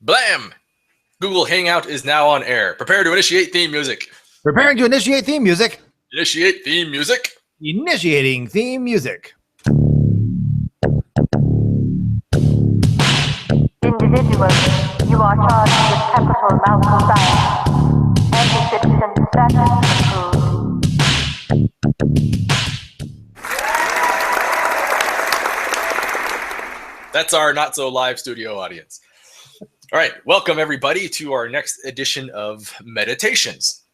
Blam! Google Hangout is now on air. Prepare to initiate theme music. Preparing to initiate theme music. Initiate theme music. Initiating theme music. Individuals, you are charged with capital malfeasance. Anti-citizen status approved. That's our not-so-live studio audience. All right, welcome everybody to our next edition of Meditations.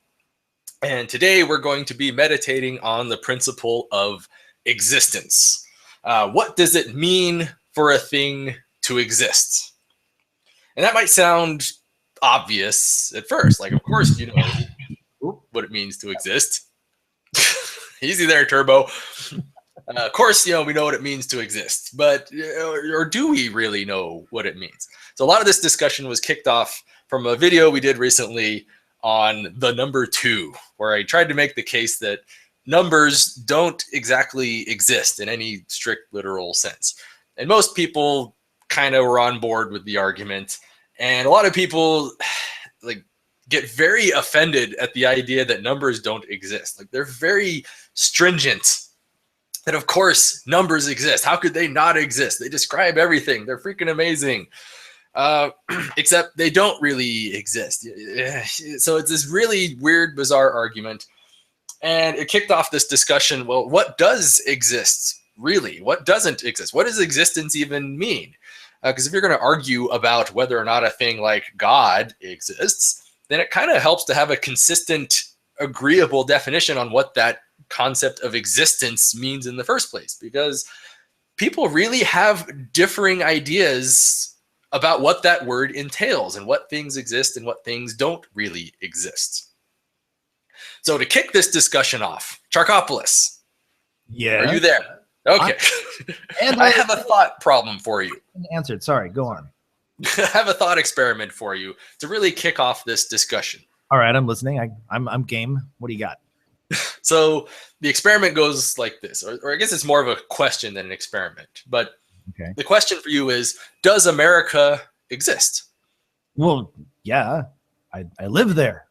And today we're going to be meditating on the principle of existence. What does it mean for a thing to exist? And that might sound obvious at first. Like, of course, you know what it means to exist. Easy there, Turbo. Of course, we know what it means to exist, but or do we really know what it means? So a lot of this discussion was kicked off from a video we did recently on the number 2, where I tried to make the case that numbers don't exactly exist in any strict literal sense. And most people kind of were on board with the argument. And a lot of people get very offended at the idea that numbers don't exist. Like, they're very stringent that of course numbers exist. How could they not exist? They describe everything. They're freaking amazing. Except they don't really exist. So it's this really weird, bizarre argument. And it kicked off this discussion. Well, what does exist really? What doesn't exist? What does existence even mean? Because if you're going to argue about whether or not a thing like God exists, then it kind of helps to have a consistent, agreeable definition on what that concept of existence means in the first place, because people really have differing ideas about what that word entails and what things exist and what things don't really exist. So to kick this discussion off, Charkopoulos, Yeah. are you there? Okay. And I have a thought problem for you. Answered. Sorry, go on. I have a thought experiment for you to really kick off this discussion. All right, I'm listening. I'm game. What do you got? So the experiment goes like this, or I guess it's more of a question than an experiment. But Okay. the question for you is, does America exist? Well, yeah, I live there.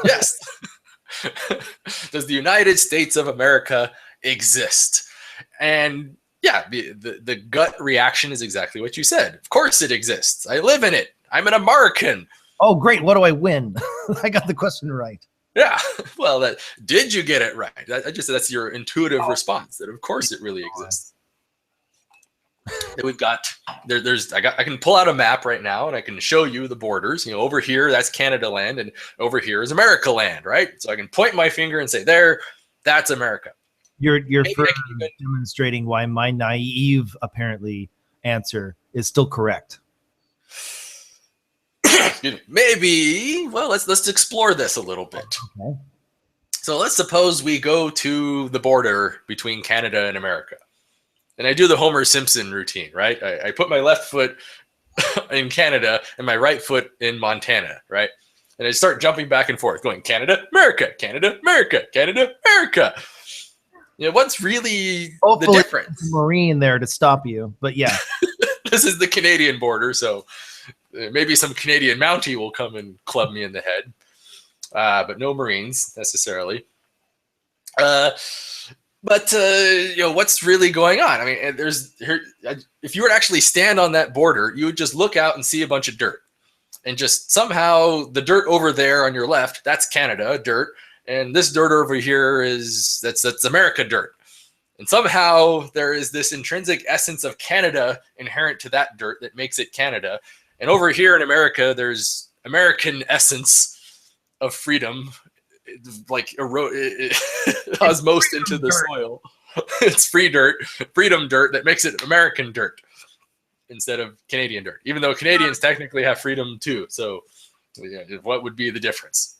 Yes. Does the United States of America exist? And yeah, the gut reaction is exactly what you said. Of course it exists. I live in it. I'm an American. Oh, great. What do I win? I got the question right. Yeah. Well, did you get it right? That's your intuitive response, that of course it really exists. Then we've got I can pull out a map right now and I can show you the borders. Over here that's Canada land, and over here is America land, right? So I can point my finger and say, there, that's America. You're further demonstrating why my naive apparently answer is still correct. Maybe. Well, let's explore this a little bit. Okay. So let's suppose we go to the border between Canada and America. And I do the Homer Simpson routine, right? I put my left foot in Canada and my right foot in Montana, right? And I start jumping back and forth, going Canada, America, Canada, America, Canada, America. What's really Hopefully the difference? there's a Marine there to stop you, but yeah. This is the Canadian border, so maybe some Canadian Mountie will come and club me in the head. But no Marines necessarily. But what's really going on? I mean, if you were to actually stand on that border, you would just look out and see a bunch of dirt. And just somehow the dirt over there on your left, that's Canada dirt. And this dirt over here that's America dirt. And somehow there is this intrinsic essence of Canada inherent to that dirt that makes it Canada. And over here in America, there's American essence of freedom, like osmosed into the soil. It's freedom dirt that makes it American dirt instead of Canadian dirt, even though Canadians technically have freedom too. So what would be the difference?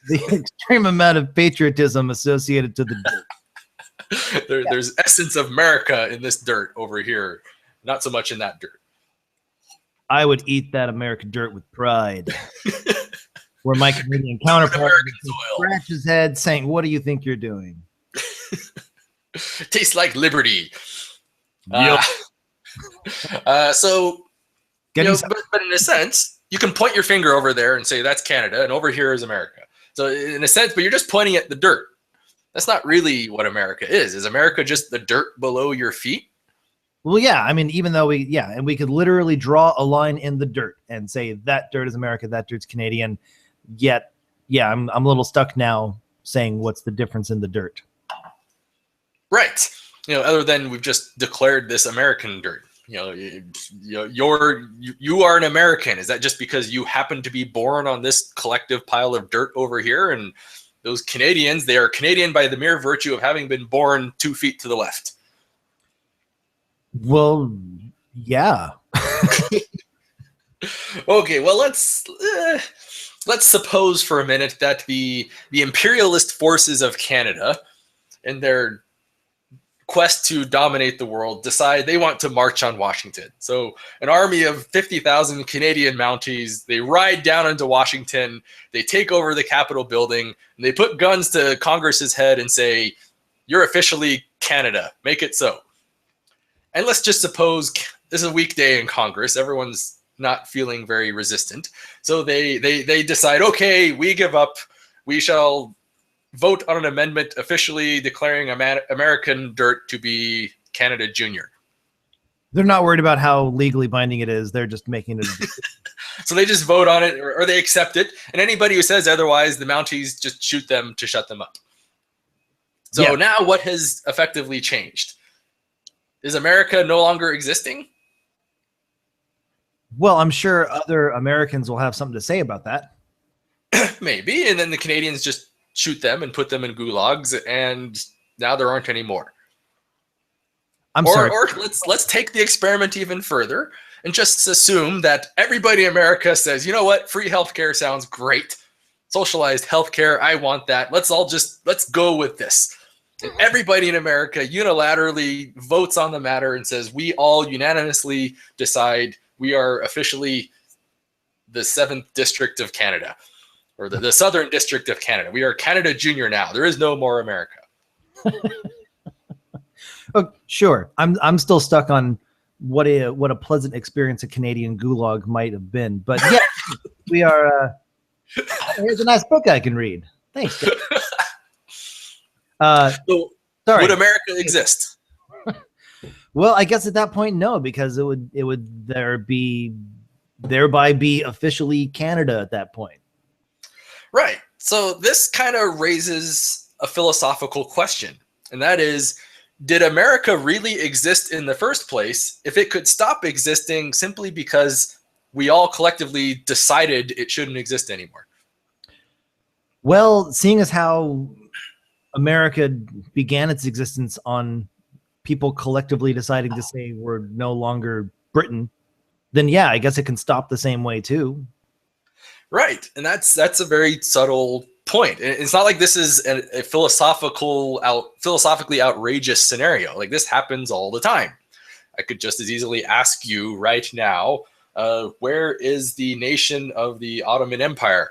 The extreme amount of patriotism associated to the dirt. There's essence of America in this dirt over here, not so much in that dirt. I would eat that American dirt with pride. Where my Canadian counterpart scratch his head saying, what do you think you're doing? Tastes like liberty. Yep. So Getting but in a sense, you can point your finger over there and say that's Canada, and over here is America. So in a sense, but you're just pointing at the dirt. That's not really what America is. Is America just the dirt below your feet? Well, yeah. I mean, even though and we could literally draw a line in the dirt and say that dirt is America, that dirt's Canadian. Yet, yeah, I'm a little stuck now saying what's the difference in the dirt. Right. Other than we've just declared this American dirt. You are an American. Is that just because you happen to be born on this collective pile of dirt over here? And those Canadians, they are Canadian by the mere virtue of having been born 2 feet to the left. Well, yeah. Okay, well let's suppose for a minute that the imperialist forces of Canada, in their quest to dominate the world, decide they want to march on Washington. So an army of 50,000 Canadian Mounties, they ride down into Washington, they take over the Capitol building, and they put guns to Congress's head and say, "You're officially Canada. Make it so." And let's just suppose this is a weekday in Congress. Everyone's not feeling very resistant. So they decide, okay, we give up. We shall vote on an amendment officially declaring American dirt to be Canada Junior. They're not worried about how legally binding it is. They're just making it. So they just vote on it, or they accept it. And anybody who says otherwise, the Mounties just shoot them to shut them up. So now what has effectively changed? Is America no longer existing? Well, I'm sure other Americans will have something to say about that. Maybe. And then the Canadians just shoot them and put them in gulags, and now there aren't any more. Or let's take the experiment even further and just assume that everybody in America says, you know what, free healthcare sounds great. Socialized healthcare, I want that. Let's go with this. And everybody in America unilaterally votes on the matter and says, we all unanimously decide we are officially the 7th District of Canada, or the Southern District of Canada. We are Canada Junior now. There is no more America. Oh, sure. I'm still stuck on what a pleasant experience a Canadian gulag might have been. But yeah, we are. Here's a nice book I can read. Thanks. So sorry. Would America exist? Well, I guess at that point, no, because it would thereby be officially Canada at that point. Right. So this kind of raises a philosophical question, and that is, did America really exist in the first place if it could stop existing simply because we all collectively decided it shouldn't exist anymore? Well, seeing as how America began its existence on people collectively deciding to say we're no longer Britain, then yeah, I guess it can stop the same way too. Right. And that's a very subtle point. It's not like this is a philosophically outrageous scenario. Like, this happens all the time. I could just as easily ask you right now, where is the nation of the Ottoman Empire?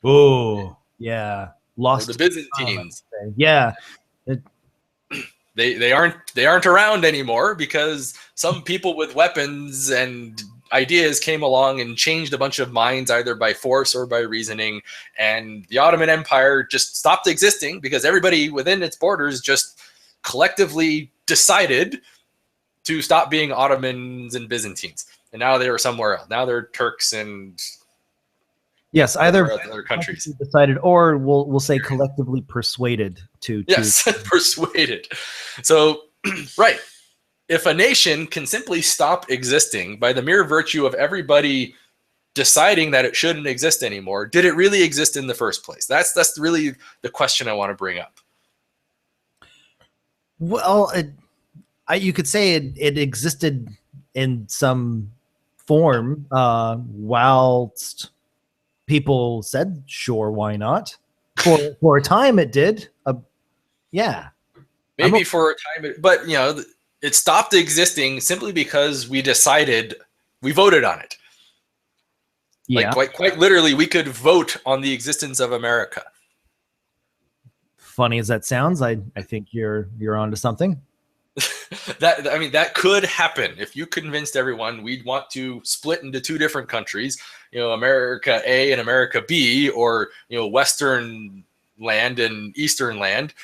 Oh, yeah. Lost or the Byzantines. Yeah. They aren't around anymore because some people with weapons and ideas came along and changed a bunch of minds, either by force or by reasoning, and the Ottoman Empire just stopped existing because everybody within its borders just collectively decided to stop being Ottomans and Byzantines, and now they are somewhere else. Now they're Turks and yes, either other countries decided, or we'll say collectively persuaded to. Yes, persuaded. So, right. If a nation can simply stop existing by the mere virtue of everybody deciding that it shouldn't exist anymore, did it really exist in the first place? That's really the question I want to bring up. Well, you could say it existed in some form whilst people said, sure, why not? For a time it did. Yeah. Maybe for a time, but it stopped existing simply because we voted on it. Yeah. Like quite literally, we could vote on the existence of America. Funny as that sounds, I think you're onto something. That could happen if you convinced everyone we'd want to split into two different countries, America A and America B, or Western land and Eastern land.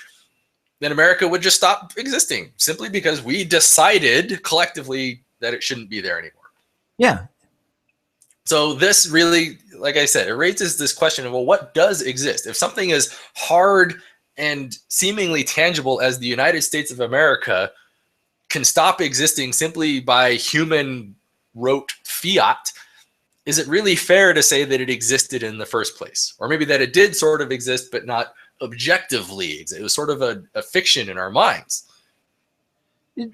Then America would just stop existing simply because we decided collectively that it shouldn't be there anymore. Yeah. So this really, like I said, it raises this question of, well, what does exist? If something is hard and seemingly tangible as the United States of America can stop existing simply by human wrote fiat, is it really fair to say that it existed in the first place? Or maybe that it did sort of exist, but not objectively exist. It was sort of a fiction in our minds.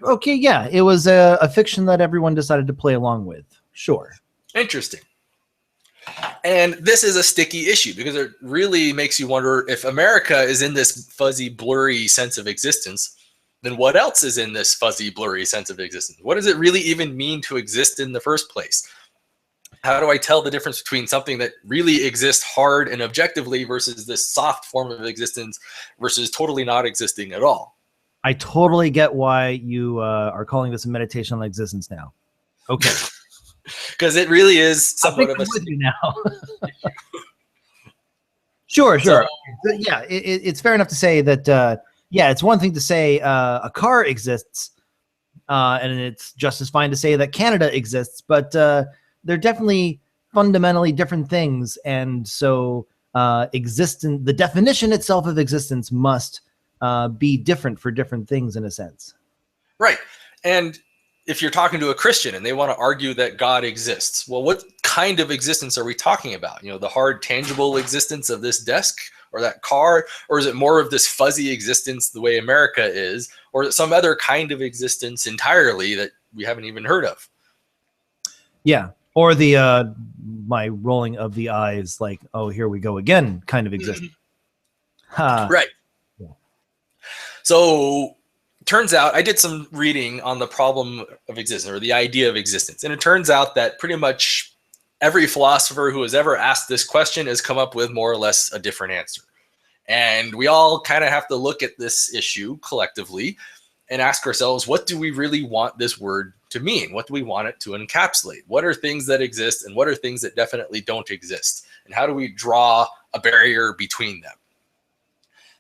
Okay, yeah. It was a fiction that everyone decided to play along with. Sure. Interesting. And this is a sticky issue because it really makes you wonder, if America is in this fuzzy, blurry sense of existence, then what else is in this fuzzy, blurry sense of existence? What does it really even mean to exist in the first place? How do I tell the difference between something that really exists hard and objectively versus this soft form of existence versus totally not existing at all? I totally get why you are calling this a meditation on existence now. Okay. Because it really is somewhat of a... with you now. Sure. So, yeah, it's fair enough to say that, it's one thing to say a car exists, and it's just as fine to say that Canada exists, but they're definitely fundamentally different things. And so the definition itself of existence must be different for different things in a sense. Right. And if you're talking to a Christian and they want to argue that God exists, well, what kind of existence are we talking about? The hard, tangible existence of this desk or that car? Or is it more of this fuzzy existence the way America is? Or is it some other kind of existence entirely that we haven't even heard of? Yeah. Or the my rolling of the eyes, like, oh, here we go again, kind of existence. Right. Yeah. So turns out I did some reading on the problem of existence, or the idea of existence. And it turns out that pretty much every philosopher who has ever asked this question has come up with more or less a different answer. And we all kind of have to look at this issue collectively and ask ourselves, what do we really want this word to mean? What do we want it to encapsulate? What are things that exist and what are things that definitely don't exist? And how do we draw a barrier between them?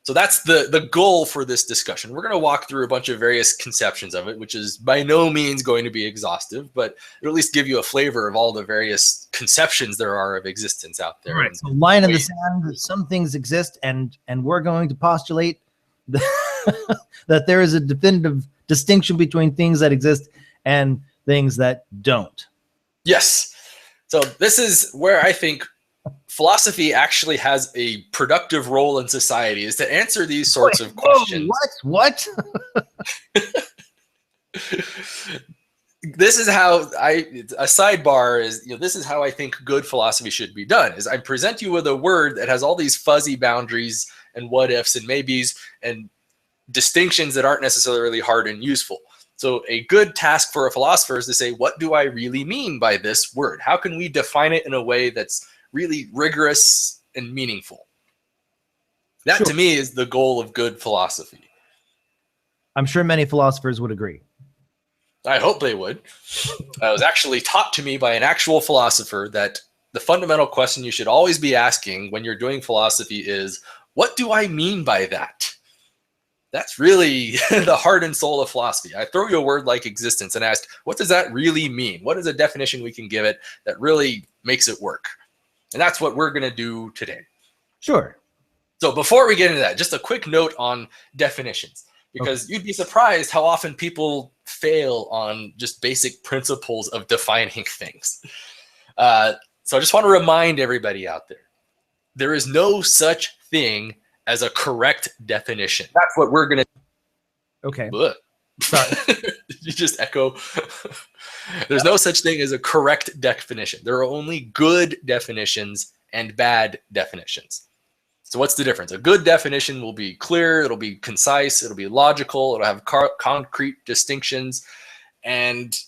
So that's the goal for this discussion. We're going to walk through a bunch of various conceptions of it, which is by no means going to be exhaustive, but it'll at least give you a flavor of all the various conceptions there are of existence out there. Right. So line in the sand, some things exist, and we're going to postulate that there is a definitive distinction between things that exist and things that don't. Yes. So this is where I think philosophy actually has a productive role in society, is to answer these sorts of questions. What? This is how a sidebar is, this is how I think good philosophy should be done, is I present you with a word that has all these fuzzy boundaries and what ifs and maybes and distinctions that aren't necessarily hard and useful. So a good task for a philosopher is to say, what do I really mean by this word? How can we define it in a way that's really rigorous and meaningful? That, sure, to me is the goal of good philosophy. I'm sure many philosophers would agree. I hope they would. I was actually taught to me by an actual philosopher that the fundamental question you should always be asking when you're doing philosophy is, what do I mean by that? That's really the heart and soul of philosophy. I throw you a word like existence and ask, what does that really mean? What is a definition we can give it that really makes it work? And that's what we're going to do today. Sure. So before we get into that, just a quick note on definitions, because you'd be surprised how often people fail on just basic principles of defining things. So I just want to remind everybody out there, there is no such thing as a correct definition. That's what we're going to... Okay. Sorry. You just echo. There's no such thing as a correct definition. There are only good definitions and bad definitions. So what's the difference? A good definition will be clear, it'll be concise, it'll be logical, it'll have concrete distinctions, and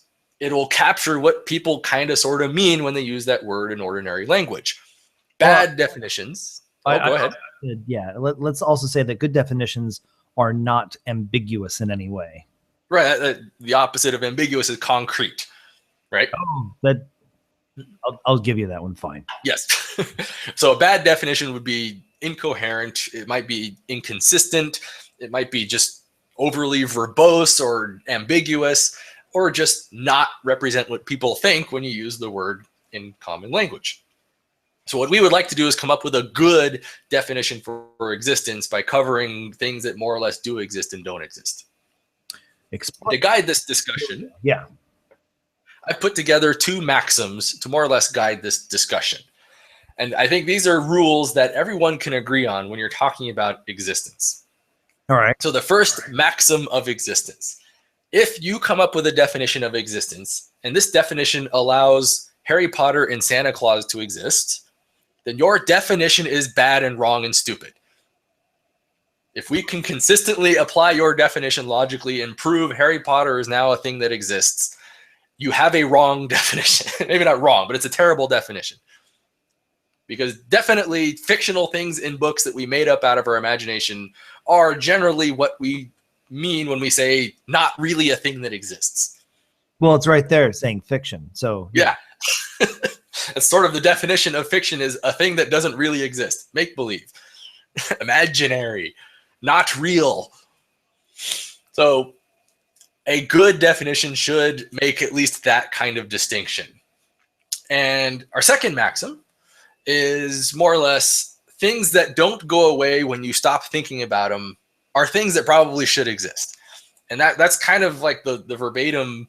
it'll capture what people kind of sort of mean when they use that word in ordinary language. Bad definitions... go ahead. Yeah, let's also say that good definitions are not ambiguous in any way. Right. The opposite of ambiguous is concrete. Right. Oh, that I'll give you that one. Fine. Yes. So a bad definition would be incoherent. It might be inconsistent. It might be just overly verbose or ambiguous, or just not represent what people think when you use the word in common language. So what we would like to do is come up with a good definition for existence by covering things that more or less do exist and don't exist. To guide this discussion, Yeah. I put together 2 maxims to more or less guide this discussion. And I think these are rules that everyone can agree on when you're talking about existence. All right. So the first maxim of existence: if you come up with a definition of existence, and this definition allows Harry Potter and Santa Claus to exist, then your definition is bad and wrong and stupid. If we can consistently apply your definition logically and prove Harry Potter is now a thing that exists, you have a wrong definition. Maybe not wrong, but it's a terrible definition. Because definitely fictional things in books that we made up out of our imagination are generally what we mean when we say not really a thing that exists. Well, it's right there saying fiction. So Yeah. That's sort of the definition of fiction, is a thing that doesn't really exist. Make believe. Imaginary. Not real. So a good definition should make at least that kind of distinction. And our second maxim is more or less things that don't go away when you stop thinking about them are things that probably should exist. And that's kind of like the verbatim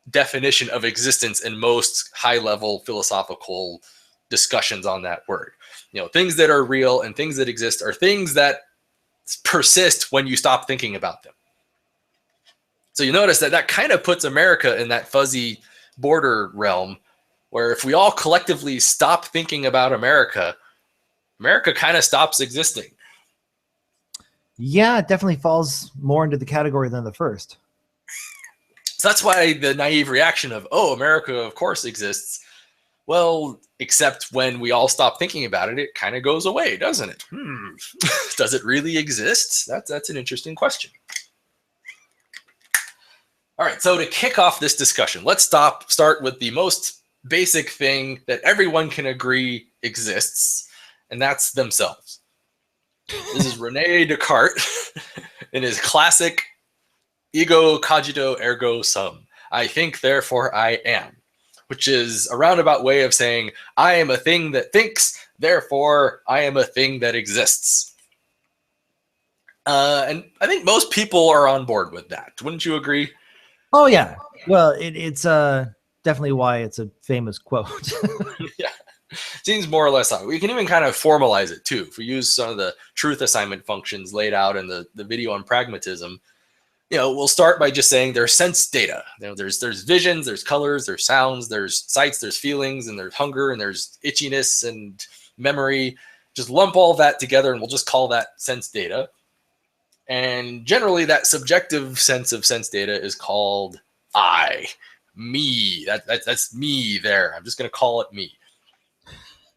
definition of existence in most high-level philosophical discussions on that word. You know, things that are real and things that exist are things that persist when you stop thinking about them. So you notice that kind of puts America in that fuzzy border realm, where if we all collectively stop thinking about America, America kind of stops existing. Yeah, it definitely falls more into the category than the first. So that's why the naive reaction of, oh, America, of course, exists. Well, except when we all stop thinking about it, it kind of goes away, doesn't it? Does it really exist? That's an interesting question. All right, so to kick off this discussion, let's start with the most basic thing that everyone can agree exists, and that's themselves. This is Rene Descartes in his classic ego cogito ergo sum. I think, therefore I am, which is a roundabout way of saying I am a thing that thinks, therefore I am a thing that exists. And I think most people are on board with that. Wouldn't you agree? Oh yeah. Well, it's definitely why it's a famous quote. Yeah. Seems more or less how we can even kind of formalize it too. If we use some of the truth assignment functions laid out in the video on pragmatism, you know, we'll start by just saying there's sense data. You know, there's visions, there's colors, there's sounds, there's sights, there's feelings, and there's hunger, and there's itchiness and memory. Just lump all that together, and we'll just call that sense data. And generally, that subjective sense of sense data is called I, me. That's me there. I'm just going to call it me.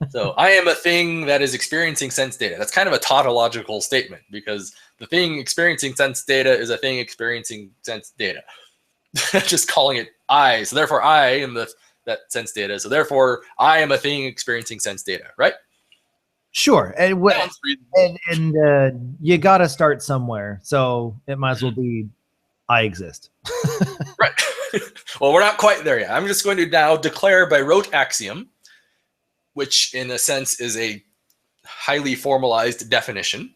So I am a thing that is experiencing sense data. That's kind of a tautological statement, because the thing experiencing sense data is a thing experiencing sense data. Just calling it I. So therefore I am that sense data. So therefore I am a thing experiencing sense data, right? Sure. And you got to start somewhere. So it might as well be I exist. Right. Well, we're not quite there yet. I'm just going to now declare by rote axiom, which in a sense is a highly formalized definition.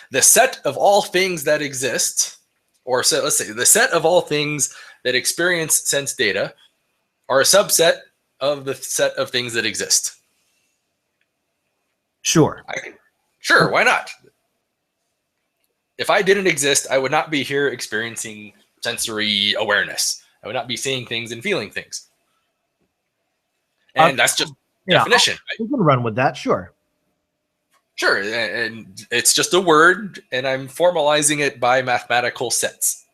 The set of all things that exist, or so let's say the set of all things that experience sense data are a subset of the set of things that exist. Sure. Sure, why not? If I didn't exist, I would not be here experiencing sensory awareness. I would not be seeing things and feeling things. And that's just definition. Right? We can run with that, sure. Sure, and it's just a word, and I'm formalizing it by mathematical sets.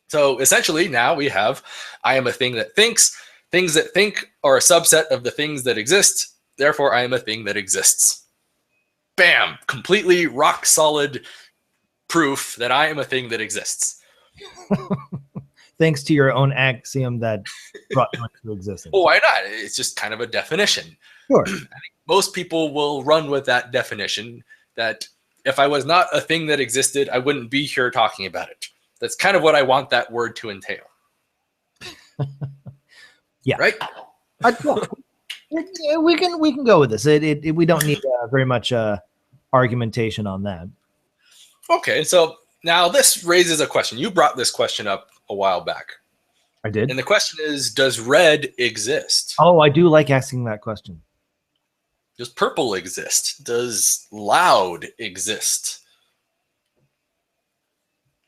So essentially, now we have I am a thing that thinks. Things that think are a subset of the things that exist. Therefore, I am a thing that exists. Bam! Completely rock solid proof that I am a thing that exists. Thanks to your own axiom that brought you into existence. Well, why not? It's just kind of a definition. Sure. Most people will run with that definition that if I was not a thing that existed, I wouldn't be here talking about it. That's kind of what I want that word to entail. Yeah. Right? Yeah, we can go with this. We don't need very much argumentation on that. Okay, so now this raises a question. You brought this question up a while back. I did. And the question is, does red exist? Oh, I do like asking that question. Does purple exist? Does loud exist?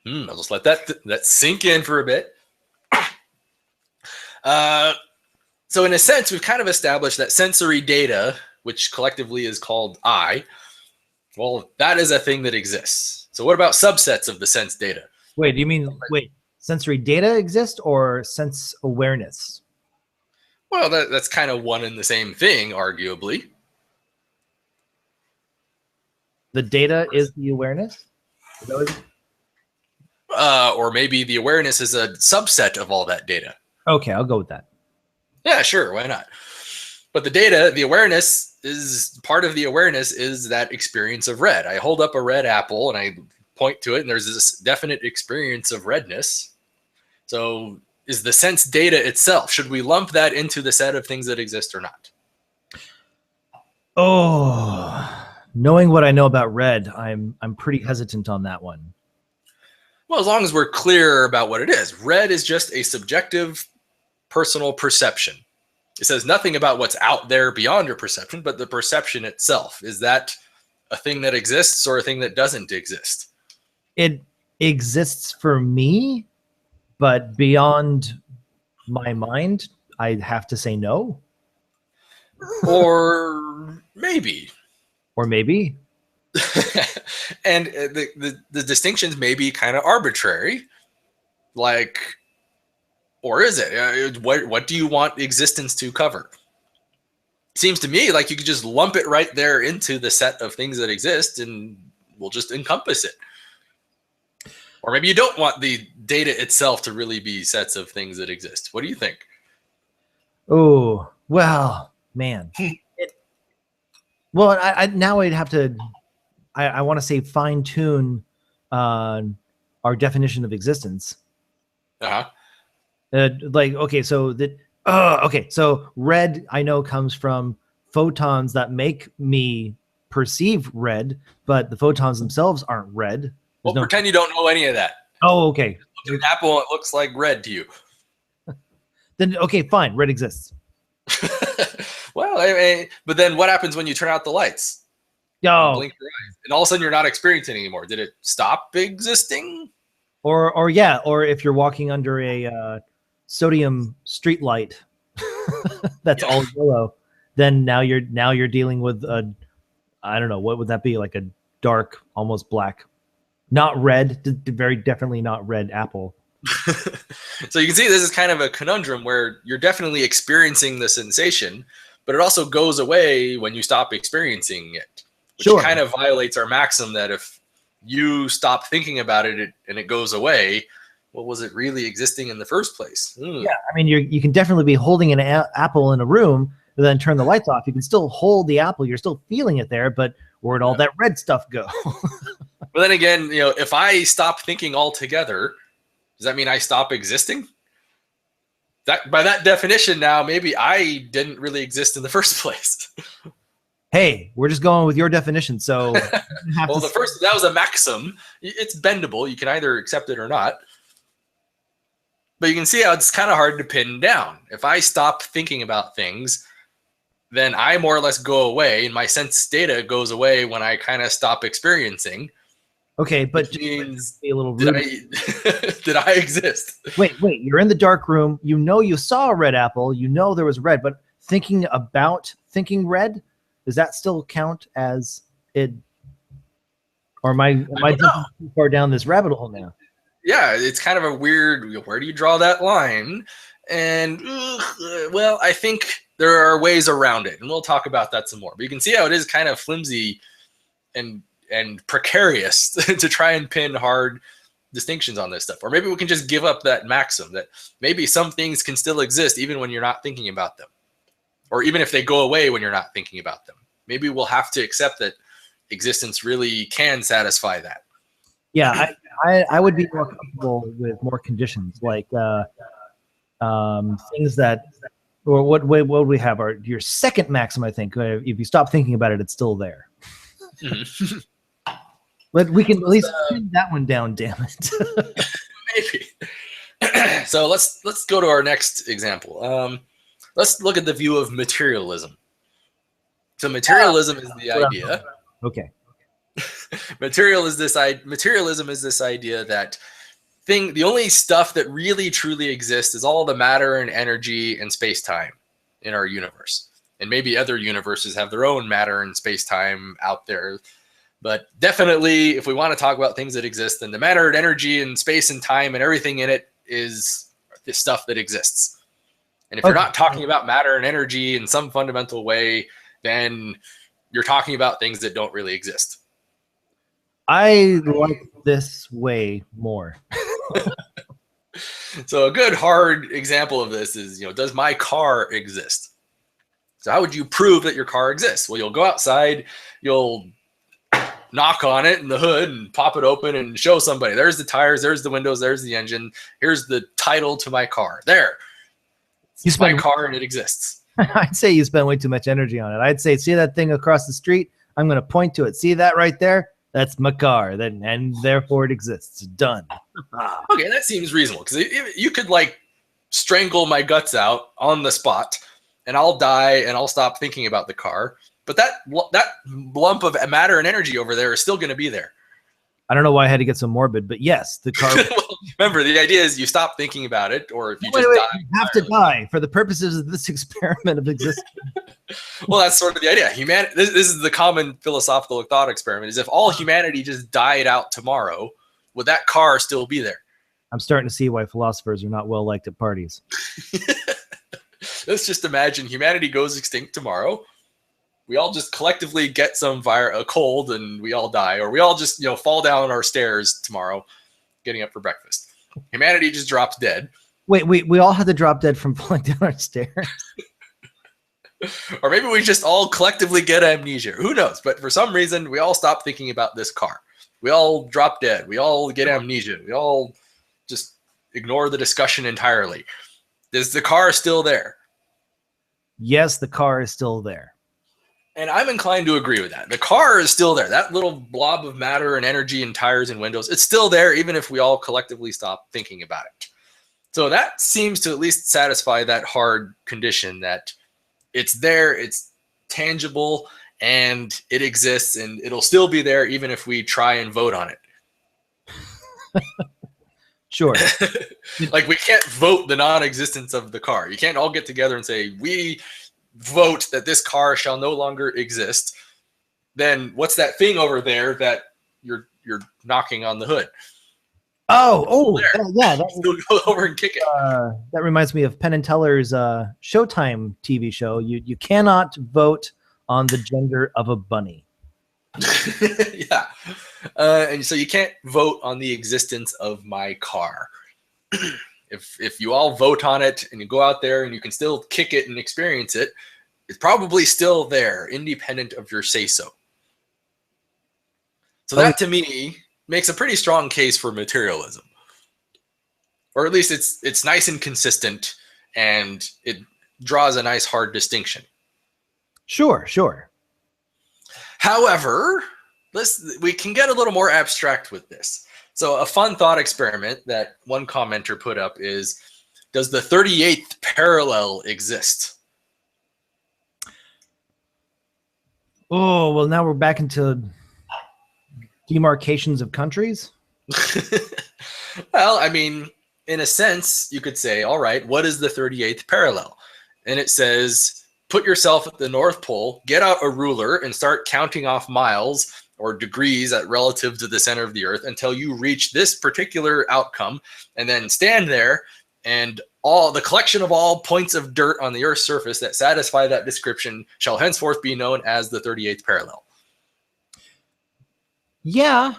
I'll just let that sink in for a bit. So in a sense, we've kind of established that sensory data, which collectively is called I, well, that is a thing that exists. So what about subsets of the sense data? Wait, do you mean sensory data exist or sense awareness? Well, that's kind of one and the same thing, arguably. The data is the awareness? Is that what Or maybe the awareness is a subset of all that data. Okay, I'll go with that. Yeah, sure, why not? But the data, the awareness is part of the awareness is that experience of red. I hold up a red apple and I point to it and there's this definite experience of redness. So is the sense data itself, should we lump that into the set of things that exist or not? Oh, knowing what I know about red, I'm pretty hesitant on that one. Well, as long as we're clear about what it is. Red is just a subjective personal perception. It says nothing about what's out there beyond your perception, but the perception itself. Is that a thing that exists or a thing that doesn't exist? It exists for me, but beyond my mind, I'd have to say no. Or maybe. Or maybe. And the distinctions may be kind of arbitrary. Like, or is it? What do you want existence to cover? Seems to me like you could just lump it right there into the set of things that exist and we'll just encompass it. Or maybe you don't want the data itself to really be sets of things that exist. What do you think? Oh, well, man. I now I'd have to, I want to say fine tune our definition of existence. Uh-huh. Okay, so red I know comes from photons that make me perceive red, but the photons themselves aren't red. Well, pretend you don't know any of that. Oh, okay. Look at an apple, it looks like red to you. Then okay, fine, red exists. Well, but then what happens when you turn out the lights? Oh, Blink your eyes, and all of a sudden you're not experiencing it anymore. Did it stop existing? or if you're walking under a sodium street light that's all yellow, then now you're dealing with a, I don't know, what would that be, like a dark, almost black, not red, very definitely not red apple. So you can see this is kind of a conundrum where you're definitely experiencing the sensation, but it also goes away when you stop experiencing it, which Sure. kind of violates our maxim that if you stop thinking about it and it goes away, what was it really existing in the first place? Yeah, I mean, you can definitely be holding an apple in a room, and then turn the lights off. You can still hold the apple. You're still feeling it there, but where'd all that red stuff go? But then again, if I stop thinking altogether, does that mean I stop existing? That by that definition now, maybe I didn't really exist in the first place. Hey, we're just going with your definition, so Well, that was a maxim. It's bendable. You can either accept it or not. But you can see how it's kind of hard to pin down. If I stop thinking about things, then I more or less go away, and my sense data goes away when I kind of stop experiencing. Okay, but Which means be a little did rude. did I exist? Wait, you're in the dark room. You know you saw a red apple. You know there was red, but thinking red, does that still count as it? Or am I jumping too far down this rabbit hole now? Yeah, it's kind of a weird, where do you draw that line? And, well, I think there are ways around it, and we'll talk about that some more. But you can see how it is kind of flimsy and precarious to try and pin hard distinctions on this stuff. Or maybe we can just give up that maxim that maybe some things can still exist even when you're not thinking about them. Or even if they go away when you're not thinking about them. Maybe we'll have to accept that existence really can satisfy that. Yeah, I would be more comfortable with more conditions, like things that, or what we have, your second maxim, I think. If you stop thinking about it, it's still there. But we can at least pin that one down, damn it. Maybe. So let's go to our next example. Let's look at the view of materialism. So materialism is the idea. Okay. Materialism is this idea that the only stuff that really truly exists is all the matter and energy and space-time in our universe. And maybe other universes have their own matter and space-time out there. But definitely, if we want to talk about things that exist, then the matter and energy and space and time and everything in it is the stuff that exists. And if you're not talking about matter and energy in some fundamental way, then you're talking about things that don't really exist. I like this way more. So a good hard example of this is, does my car exist? So how would you prove that your car exists? Well, you'll go outside, you'll knock on it in the hood and pop it open and show somebody. There's the tires, there's the windows, there's the engine. Here's the title to my car. There. It's my car and it exists. I'd say you spend way too much energy on it. I'd say, see that thing across the street? I'm going to point to it. See that right there? That's my car, and therefore it exists. Done. Okay, that seems reasonable, because you could strangle my guts out on the spot, and I'll die, and I'll stop thinking about the car. But that lump of matter and energy over there is still going to be there. I don't know why I had to get so morbid, but yes, the car. Well, remember, the idea is you stop thinking about it, or if you die. You have to die for the purposes of this experiment of existence. Well, that's sort of the idea. This is the common philosophical thought experiment, is if all humanity just died out tomorrow, would that car still be there? I'm starting to see why philosophers are not well liked at parties. Let's just imagine humanity goes extinct tomorrow. We all just collectively get a cold and we all die, or we all just fall down our stairs tomorrow, getting up for breakfast. Humanity just drops dead. Wait, we all had to drop dead from falling down our stairs. Or maybe we just all collectively get amnesia. Who knows? But for some reason, we all stop thinking about this car. We all drop dead. We all get amnesia. We all just ignore the discussion entirely. Is the car still there? Yes, the car is still there. And I'm inclined to agree with that. The car is still there. That little blob of matter and energy and tires and windows, it's still there, even if we all collectively stop thinking about it. So that seems to at least satisfy that hard condition that it's there, it's tangible, and it exists, and it'll still be there even if we try and vote on it. Sure. We can't vote the non-existence of the car. You can't all get together and say, we vote that this car shall no longer exist. Then what's that thing over there that you're knocking on the hood? Yeah. Still go over and kick it. That reminds me of Penn and Teller's Showtime TV show. You cannot vote on the gender of a bunny. Yeah. And so you can't vote on the existence of my car. If you all vote on it and you go out there and you can still kick it and experience it, it's probably still there, independent of your say-so. So that, to me, makes a pretty strong case for materialism. Or at least it's nice and consistent, and it draws a nice hard distinction. Sure. However, we can get a little more abstract with this. So a fun thought experiment that one commenter put up is, does the 38th parallel exist? Oh, well, now we're back into demarcations of countries. Well, I mean, in a sense, you could say, all right, what is the 38th parallel? And it says, put yourself at the North Pole, get out a ruler and start counting off miles or degrees relative to the center of the earth until you reach this particular outcome, and then stand there, and all the collection of all points of dirt on the earth's surface that satisfy that description shall henceforth be known as the 38th parallel. Yeah,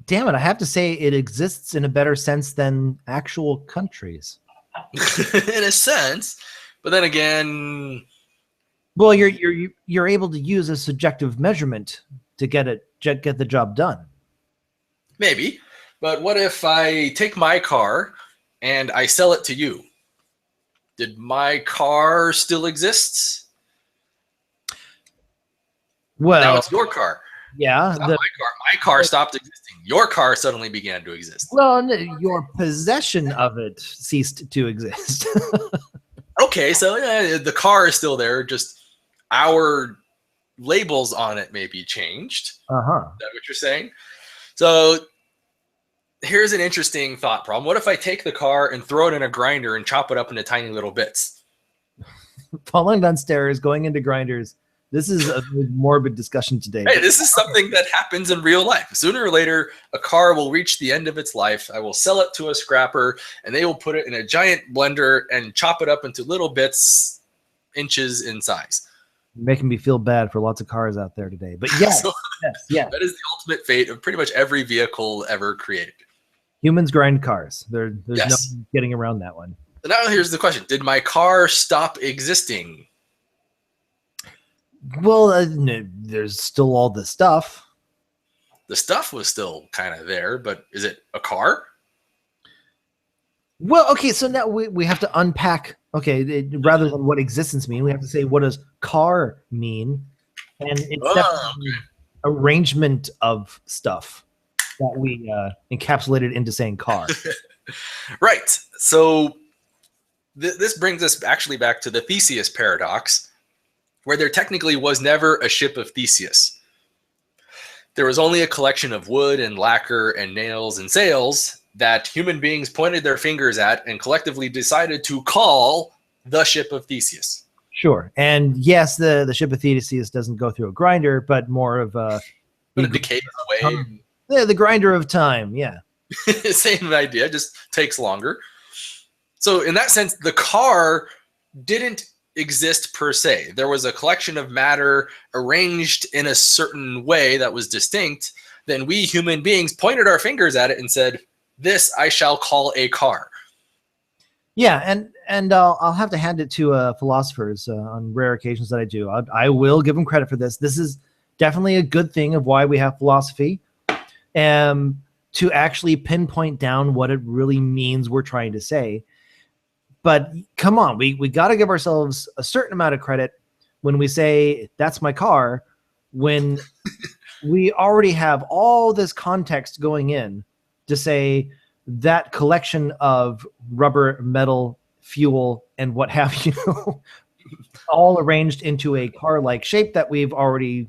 damn it, I have to say it exists in a better sense than actual countries. In a sense, but then again, Well, you're able to use a subjective measurement to get the job done. maybe. But what if I take my car and I sell it to you? Did my car still exist? Now Well, it's your car. yeah. It's not my car. My car stopped existing. Your car suddenly began to exist. Your possession of it ceased to exist. Okay, so yeah, the car is still there. Just our labels on it may be changed. Uh-huh. Is that what you're saying? So here's an interesting thought problem. What if I take the car and throw it in a grinder and chop it up into tiny little bits? Falling down stairs, going into grinders. This is a morbid discussion today. Hey, this is something that happens in real life. Sooner or later, a car will reach the end of its life. I will sell it to a scrapper, and they will put it in a giant blender and chop it up into little bits, inches in size. Making me feel bad for lots of cars out there today. But yes, So yes. that is the ultimate fate of pretty much every vehicle ever created. Humans grind cars. There's Yes. no getting around that one. So now here's the question. Did my car stop existing? Well, there's still all the stuff. The stuff was still kind of there, but is it a car? Well, okay, so now we have to unpack. Okay, rather than what existence mean, we have to say what does car mean, and it's definitely arrangement of stuff that we encapsulated into saying car. Right. So this brings us actually back to the Theseus paradox, where there technically was never a ship of Theseus. There was only a collection of wood and lacquer and nails and sails that human beings pointed their fingers at and collectively decided to call the ship of Theseus. Sure, and yes, the ship of Theseus doesn't go through a grinder, but more of a But it decays away. the grinder of time. Yeah. Same idea, just takes longer. So in that sense, the car didn't exist per se. There was a collection of matter arranged in a certain way that was distinct. Then we human beings pointed our fingers at it and said, "This I shall call a car." Yeah, and I'll have to hand it to philosophers on rare occasions that I do. I will give them credit for this. This is definitely a good thing of why we have philosophy, to actually pinpoint down what it really means we're trying to say. But come on, we got to give ourselves a certain amount of credit when we say that's my car, when we already have all this context going in to say that collection of rubber, metal, fuel, and what have you, all arranged into a car-like shape that we've already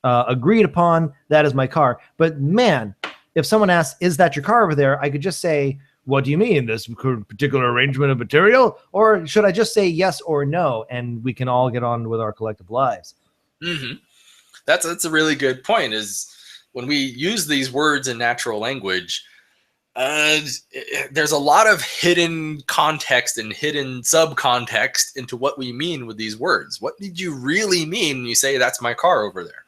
agreed upon. That is my car. But man, if someone asks, "Is that your car over there?" I could just say, "What do you mean, this particular arrangement of material?" Or should I just say yes or no, and we can all get on with our collective lives? Mm-hmm. That's a really good point. Is when we use these words in natural language, there's a lot of hidden context and hidden subcontext into what we mean with these words. What did you really mean when you say that's my car over there?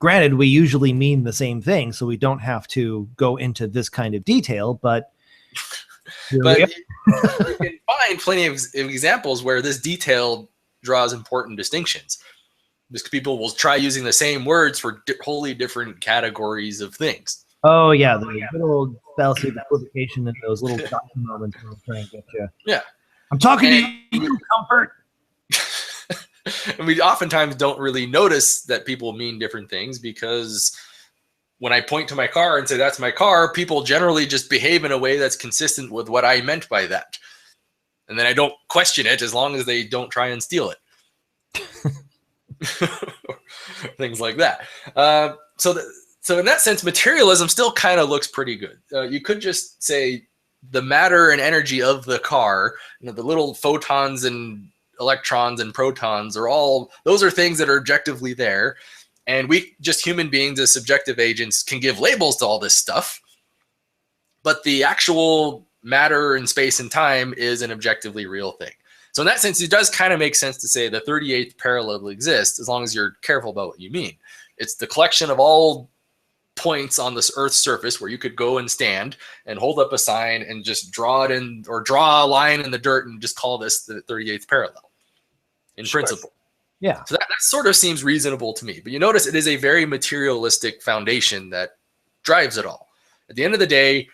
Granted, we usually mean the same thing, so we don't have to go into this kind of detail, but But you can find plenty of examples where this detail draws important distinctions. Because people will try using the same words for wholly different categories of things. oh yeah, the good old fallacy of equivocation and those little gotcha moments will try and get you. Yeah. I'm talking to you, Comfort. And we oftentimes don't really notice that people mean different things, because when I point to my car and say that's my car, people generally just behave in a way that's consistent with what I meant by that. And then I don't question it as long as they don't try and steal it. Things like that. So in that sense, materialism still kind of looks pretty good. You could just say the matter and energy of the car, the little photons and electrons and protons those are things that are objectively there. And we just human beings as subjective agents can give labels to all this stuff. But the actual matter in space and time is an objectively real thing. So in that sense, it does kind of make sense to say the 38th parallel exists, as long as you're careful about what you mean. It's the collection of all points on this Earth's surface where you could go and stand and hold up a sign and just draw it in, or draw a line in the dirt and just call this the 38th parallel in principle. Yeah. So that sort of seems reasonable to me. But you notice it is a very materialistic foundation that drives it all. At the end of the day,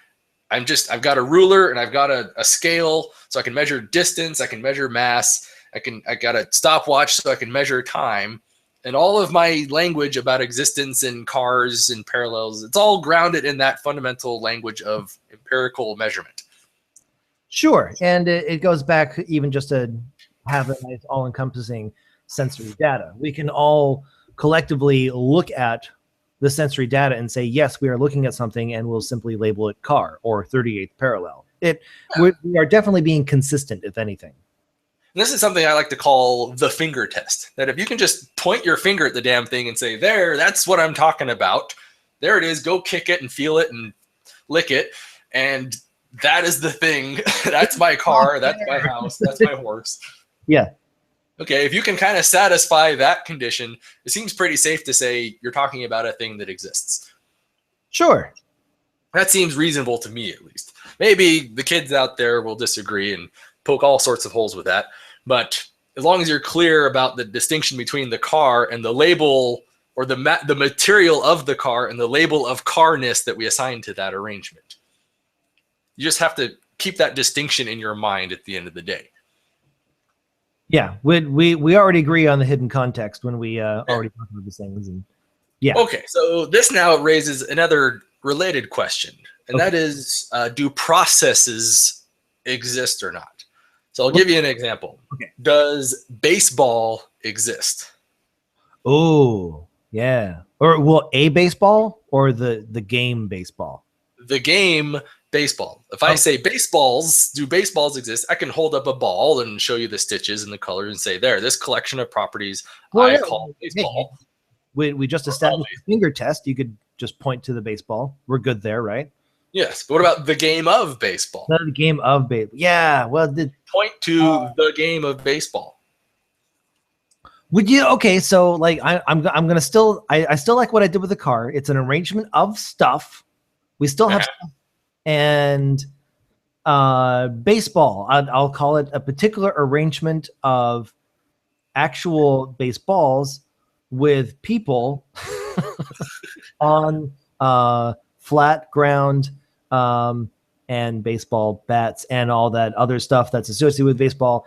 I've got a ruler and I've got a scale so I can measure distance, I can measure mass, I got a stopwatch so I can measure time. And all of my language about existence in cars and parallels, it's all grounded in that fundamental language of empirical measurement. Sure. And it goes back even just to have a nice all-encompassing sensory data. We can all collectively look at the sensory data and say, yes, we are looking at something, and we'll simply label it car or 38th parallel. We are definitely being consistent, if anything. And this is something I like to call the finger test. That if you can just point your finger at the damn thing and say, there, that's what I'm talking about. There it is. Go kick it and feel it and lick it. And that is the thing. That's my car. That's my house. That's my horse. Yeah. Okay, if you can kind of satisfy that condition, it seems pretty safe to say you're talking about a thing that exists. Sure. That seems reasonable to me, at least. Maybe the kids out there will disagree and poke all sorts of holes with that. But as long as you're clear about the distinction between the car and the label, or the material of the car and the label of carness that we assign to that arrangement. You just have to keep that distinction in your mind at the end of the day. Yeah, we already agree on the hidden context when we already talked about these things. And yeah. Okay, so this now raises another related question, and that is, do processes exist or not? So I'll give you an example. Okay. Does baseball exist? Oh, yeah. Or well, a baseball or the game baseball? The game baseball. If I say do baseballs exist? I can hold up a ball and show you the stitches and the colors and say, there, this collection of properties I call baseball. We just established the finger test. You could just point to the baseball. We're good there, right? Yes, but what about the game of baseball? Not the game of baseball. Yeah, well, point to the game of baseball. Would you? Okay, so like I'm gonna still I still like what I did with the car. It's an arrangement of stuff. We still have stuff. And baseball. I'll call it a particular arrangement of actual baseballs with people on flat ground, and baseball bats and all that other stuff that's associated with baseball,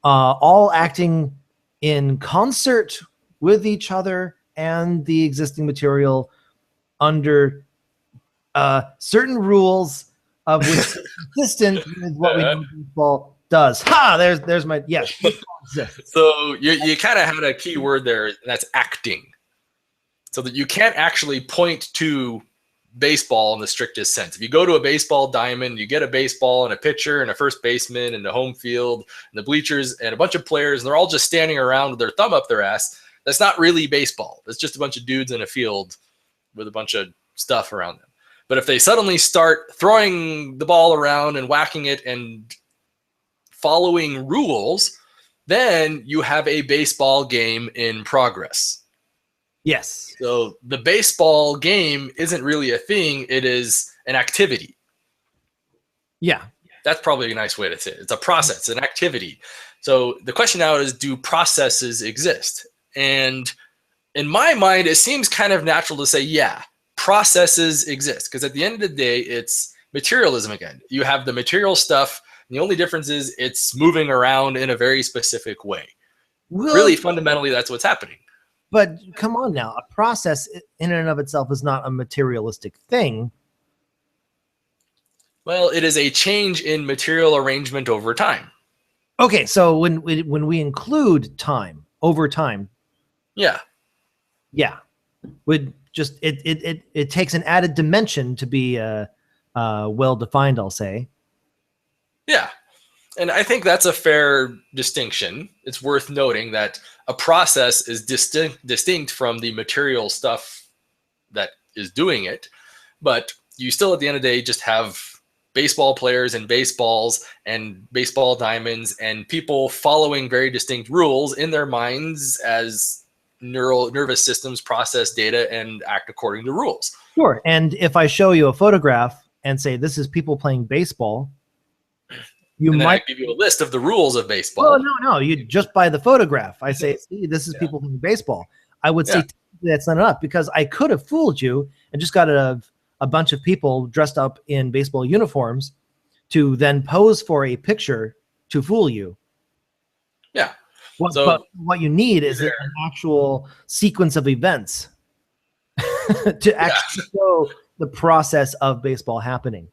all acting in concert with each other and the existing material under certain rules of which is consistent with what we know baseball does. Ha! There's my yes. So you kind of had a key word there, and that's acting. So that you can't actually point to baseball in the strictest sense. If you go to a baseball diamond, you get a baseball and a pitcher and a first baseman and the home field and the bleachers and a bunch of players, and they're all just standing around with their thumb up their ass. That's not really baseball. It's just a bunch of dudes in a field with a bunch of stuff around them. But if they suddenly start throwing the ball around and whacking it and following rules, then you have a baseball game in progress. Yes. So the baseball game isn't really a thing. It is an activity. Yeah. That's probably a nice way to say it. It's a process, it's an activity. So the question now is, do processes exist? And in my mind, it seems kind of natural to say, yeah, processes exist. Because at the end of the day, it's materialism again. You have the material stuff, and the only difference is it's moving around in a very specific way. Well, really, fundamentally, that's what's happening. But come on now, a process in and of itself is not a materialistic thing. Well, it is a change in material arrangement over time. Okay, so when we include time over time, yeah, would just it takes an added dimension to be well defined, I'll say. Yeah. And I think that's a fair distinction. It's worth noting that a process is distinct from the material stuff that is doing it. But you still, at the end of the day, just have baseball players and baseballs and baseball diamonds and people following very distinct rules in their minds as nervous systems process data and act according to rules. Sure. And if I show you a photograph and say this is people playing baseball, you And then might I give you a list of the rules of baseball. well, no. You just by the photograph. I say, see, this is people playing baseball. I would say that's not enough because I could have fooled you and just got a bunch of people dressed up in baseball uniforms to then pose for a picture to fool you. Yeah. But what you need is an actual sequence of events to actually show the process of baseball happening.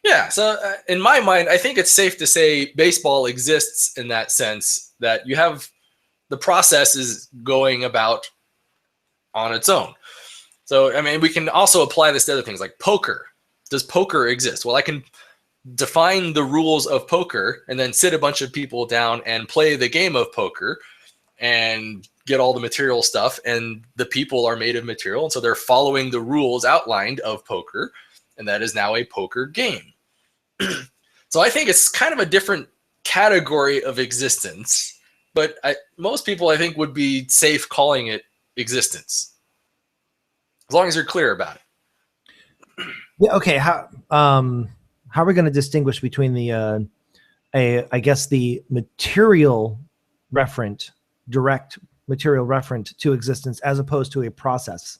Yeah. So in my mind, I think it's safe to say baseball exists in that sense that you have the process is going about on its own. So, I mean, we can also apply this to other things like poker. Does poker exist? Well, I can define the rules of poker and then sit a bunch of people down and play the game of poker and get all the material stuff. And the people are made of material. And so they're following the rules outlined of poker. And that is now a poker game. So I think it's kind of a different category of existence. But most people, I think, would be safe calling it existence. As long as you're clear about it. Yeah. Okay. How are we going to distinguish between the, I guess the material referent, direct material referent to existence as opposed to a process?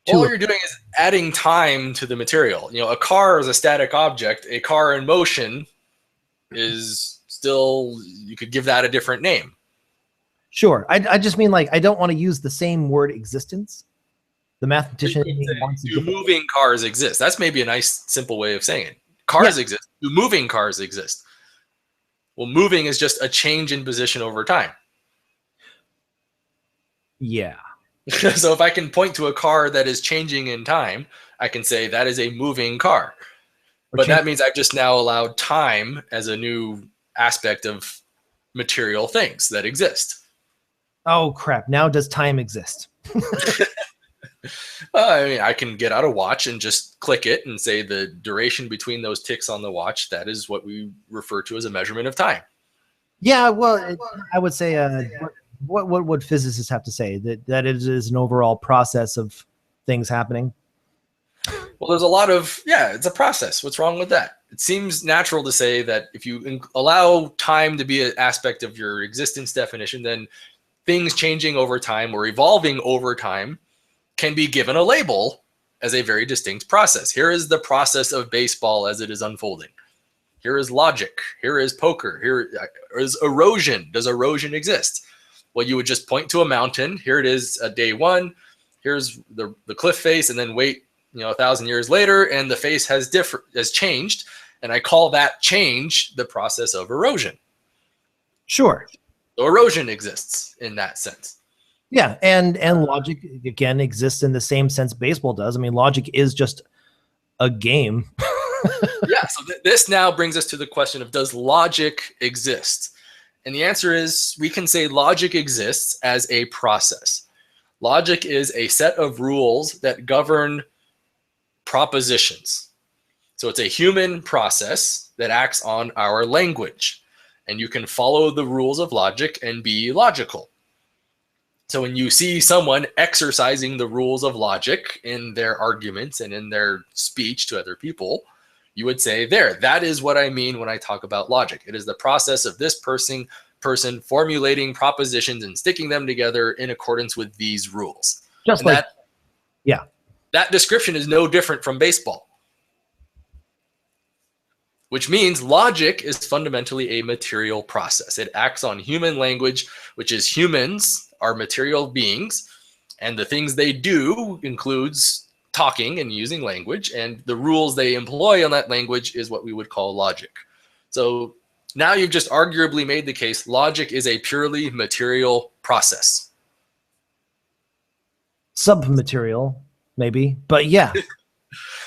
All you're doing is adding time to the material. You know, a car is a static object. A car in motion is still, you could give that a different name. Sure. I just mean like, I don't want to use the same word existence. The mathematician wants do moving cars exist? That's maybe a nice, simple way of saying it. Cars exist. Do moving cars exist? Well, moving is just a change in position over time. Yeah. So if I can point to a car that is changing in time, I can say that is a moving car. But that means I've just now allowed time as a new aspect of material things that exist. Oh, crap. Now does time exist? I mean, I can get out a watch and just click it and say the duration between those ticks on the watch, that is what we refer to as a measurement of time. Yeah, well, I would say what would physicists have to say? That it is an overall process of things happening? Well, there's a lot of, it's a process. What's wrong with that? It seems natural to say that if you allow time to be an aspect of your existence definition, then things changing over time or evolving over time can be given a label as a very distinct process. Here is the process of baseball as it is unfolding. Here is logic. Here is poker. Here is erosion. Does erosion exist? Well, you would just point to a mountain. Here it is day one. Here's the cliff face, and then wait 1,000 years later, and the face has changed. And I call that change the process of erosion. Sure. So erosion exists in that sense. Yeah, and logic again exists in the same sense baseball does. I mean, logic is just a game. Yeah, so this now brings us to the question of, does logic exist? And the answer is, we can say logic exists as a process. Logic is a set of rules that govern propositions. So it's a human process that acts on our language. And you can follow the rules of logic and be logical. So when you see someone exercising the rules of logic in their arguments and in their speech to other people, you would say, that is what I mean when I talk about logic. It is the process of this person formulating propositions and sticking them together in accordance with these rules. Just and like, that description is no different from baseball. Which means logic is fundamentally a material process. It acts on human language, which is humans are material beings, and the things they do includes talking and using language, and the rules they employ on that language is what we would call logic. So now you've just arguably made the case logic is a purely material process. Submaterial, maybe, but yeah.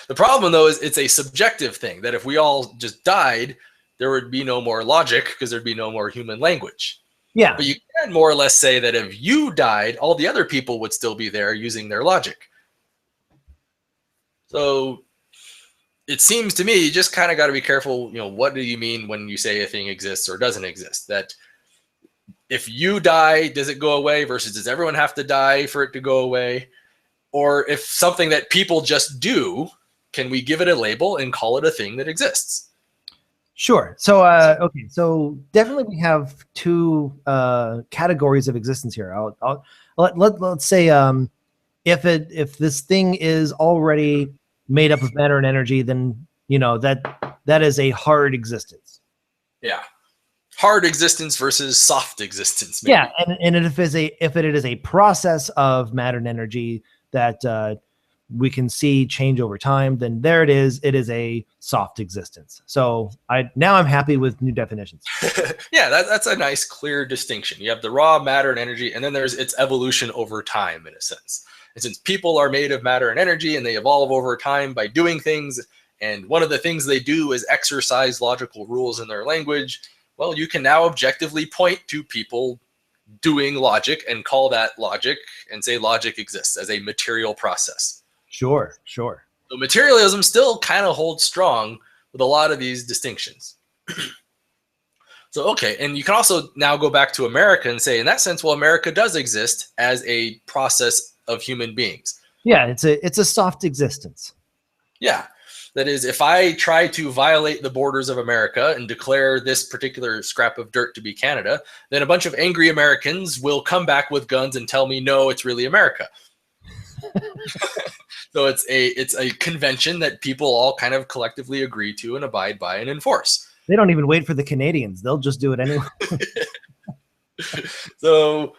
The problem, though, is it's a subjective thing, that if we all just died, there would be no more logic because there'd be no more human language. Yeah. But you can more or less say that if you died, all the other people would still be there using their logic. So it seems to me you just kind of got to be careful, what do you mean when you say a thing exists or doesn't exist? That if you die, does it go away versus does everyone have to die for it to go away? Or if something that people just do, can we give it a label and call it a thing that exists? Sure. So, okay. So definitely we have two categories of existence here. Let's say if this thing is already made up of matter and energy, then that is a hard existence. Yeah. Hard existence versus soft existence. Maybe. Yeah, and if it is a process of matter and energy that we can see change over time, then there it is. It is a soft existence. So I'm happy with new definitions. Yeah, that's a nice, clear distinction. You have the raw matter and energy, and then there's its evolution over time, in a sense. And since people are made of matter and energy, and they evolve over time by doing things, and one of the things they do is exercise logical rules in their language, well, you can now objectively point to people doing logic and call that logic and say logic exists as a material process. Sure. So materialism still kind of holds strong with a lot of these distinctions. So, okay, and you can also now go back to America and say, in that sense, well, America does exist as a process of human beings. Yeah, it's a soft existence. Yeah. That is, if I try to violate the borders of America and declare this particular scrap of dirt to be Canada, then a bunch of angry Americans will come back with guns and tell me, no, it's really America. So it's a convention that people all kind of collectively agree to and abide by and enforce. They don't even wait for the Canadians. They'll just do it anyway. So,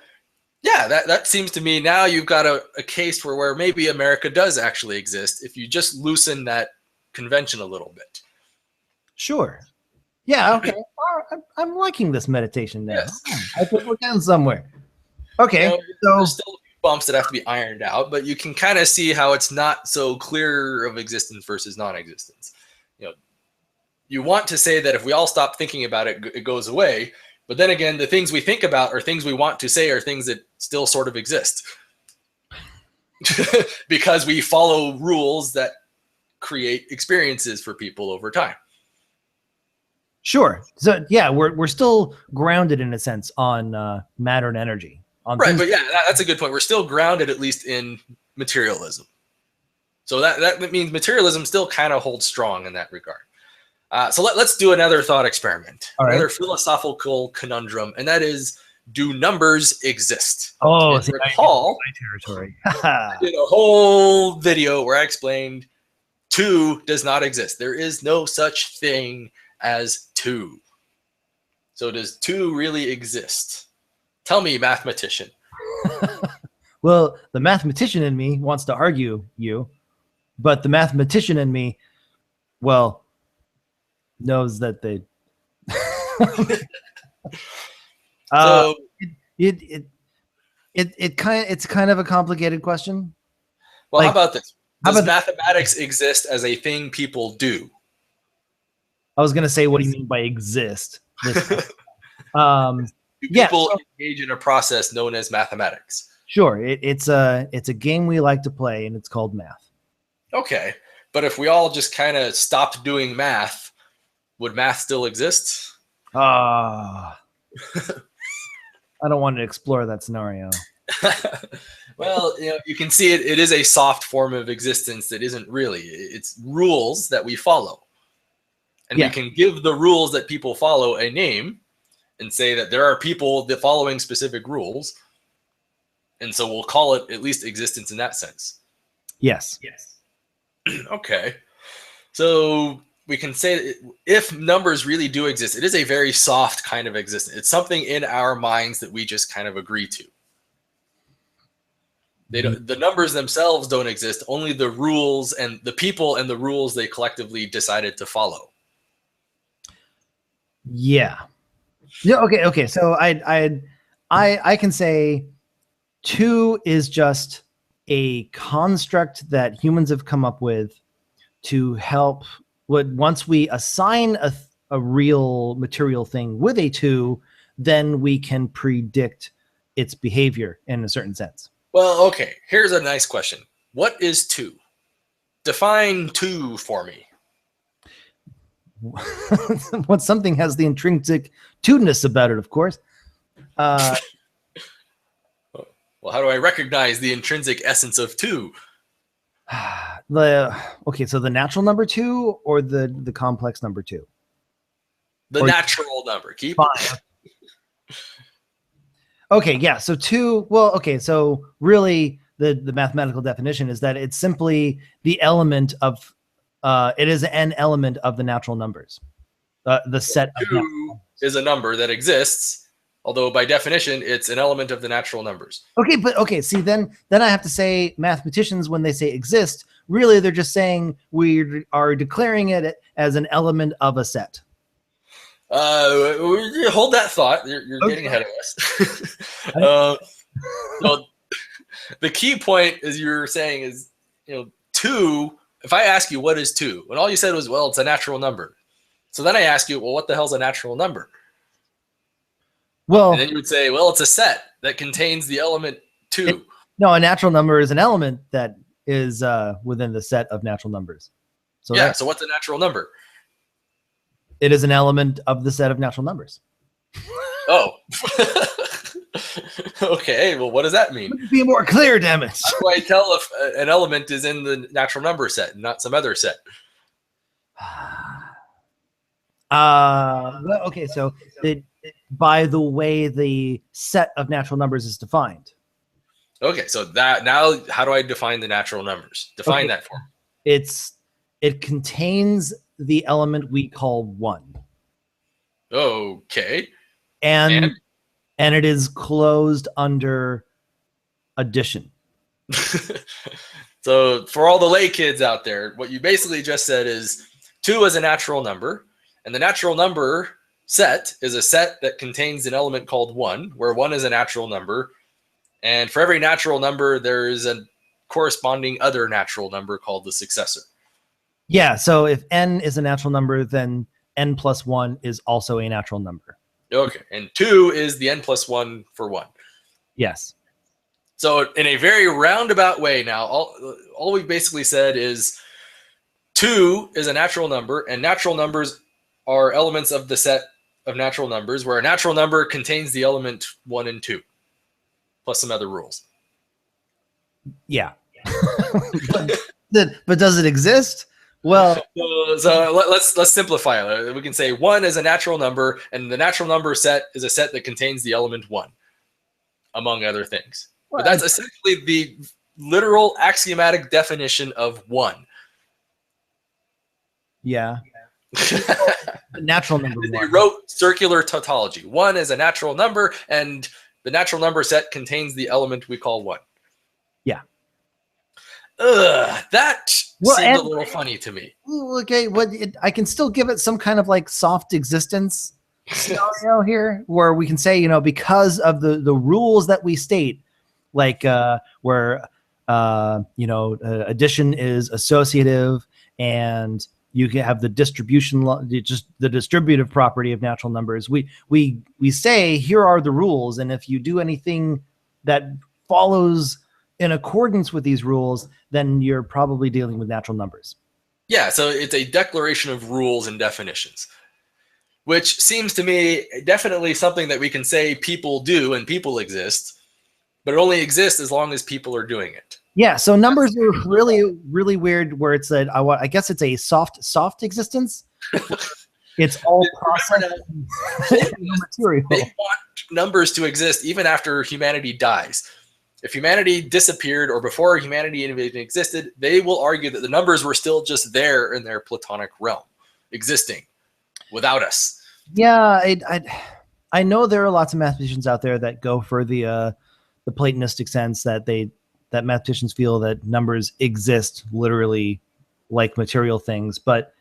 yeah, that seems to me now you've got a case where maybe America does actually exist if you just loosen that convention a little bit. Sure. Yeah. Okay. I'm liking this meditation now. Yes. I think we're getting somewhere. Okay. So there's still a few bumps that have to be ironed out, but you can kind of see how it's not so clear of existence versus non-existence. You want to say that if we all stop thinking about it, it goes away. But then again, the things we think about or things we want to say are things that still sort of exist because we follow rules that create experiences for people over time. Sure. So yeah, we're still grounded in a sense on matter and energy. Right, but yeah, that's a good point. We're still grounded at least in materialism. So that means materialism still kind of holds strong in that regard. So let's do another thought experiment, another philosophical conundrum, and that is, do numbers exist? Oh, recall, my territory. I did a whole video where I explained 2 does not exist. There is no such thing as 2. So does 2 really exist? Tell me, mathematician. Well, the mathematician in me wants to argue you, but the mathematician in me, well, knows that they. So it's kind of a complicated question. Well, like, how about this? Does mathematics exist as a thing people do? I was going to say, what do you mean by exist? Do Yeah, people engage in a process known as mathematics? Sure. It's a game we like to play, and it's called math. Okay. But if we all just kind of stopped doing math, would math still exist? I don't want to explore that scenario. Well, you can see it is a soft form of existence that isn't really. It's rules that we follow. And we can give the rules that people follow a name and say that there are people that following specific rules. And so we'll call it at least existence in that sense. Yes. Okay. So we can say that if numbers really do exist, it is a very soft kind of existence. It's something in our minds that we just kind of agree to. The numbers themselves don't exist, only the rules and the people and the rules they collectively decided to follow. Yeah. Okay. So I can say 2 is just a construct that humans have come up with to help. Once we assign a real material thing with a 2, then we can predict its behavior in a certain sense. Well, okay. Here's a nice question. What is 2? Define 2 for me. When something has the intrinsic 2-ness about it, of course. Uh, Well, how do I recognize the intrinsic essence of 2? okay, so the natural number 2 or the complex number 2? The Or- natural number. Keep Fine. Okay, yeah. So 2. Well, okay. So really, the mathematical definition is that it's simply the element of. It is an element of the natural numbers. The set of. 2 is a number that exists, although by definition, it's an element of the natural numbers. Okay, but okay. See, then I have to say mathematicians when they say exist, really they're just saying we are declaring it as an element of a set. Hold that thought. You're getting ahead of us. So the key point is you're saying is, 2. If I ask you what is 2, and all you said was, well, it's a natural number. So then I ask you, well, what the hell's a natural number? Well, And then you would say, well, it's a set that contains the element 2. no, a natural number is an element that is within the set of natural numbers. So Yeah. So what's a natural number? it is an element of the set of natural numbers. Oh. Okay. Well, what does that mean? Be more clear, damn it. How do I tell if an element is in the natural number set and not some other set? Well, okay, so by the way the set of natural numbers is defined. Okay. So that now, how do I define the natural numbers? Define Okay. that for me. It contains the element we call 1. Okay. And it is closed under addition. So for all the lay kids out there, what you basically just said is 2 is a natural number, and the natural number set is a set that contains an element called 1, where 1 is a natural number. And for every natural number, there is a corresponding other natural number called the successor. Yeah, so if n is a natural number, then n plus 1 is also a natural number. Okay. And 2 is the n plus 1 for 1. Yes. So in a very roundabout way now, all we basically said is 2 is a natural number, and natural numbers are elements of the set of natural numbers, where a natural number contains the element 1 and 2, plus some other rules. Yeah. But does it exist? Well, So let's simplify it. We can say 1 is a natural number, and the natural number set is a set that contains the element 1, among other things. But that's essentially the literal axiomatic definition of 1. yeah. The natural number They 1. wrote circular tautology. 1 is a natural number, and the natural number set contains the element we call 1. Yeah. That Well, seemed a and- little funny to me. Okay, I can still give it some kind of like soft existence scenario here, where we can say, because of the rules that we state, like where addition is associative, and you can have the distribution just the distributive property of natural numbers. We say here are the rules, and if you do anything that follows in accordance with these rules, then you're probably dealing with natural numbers. Yeah, so it's a declaration of rules and definitions, which seems to me definitely something that we can say people do and people exist, but it only exists as long as people are doing it. Yeah, so numbers are really, really weird. Where it's I guess it's a soft existence. It's all processed material. They want numbers to exist even after humanity dies. If humanity disappeared or before humanity even existed, they will argue that the numbers were still just there in their Platonic realm, existing without us. Yeah, I know there are lots of mathematicians out there that go for the Platonistic sense that mathematicians feel that numbers exist literally like material things, but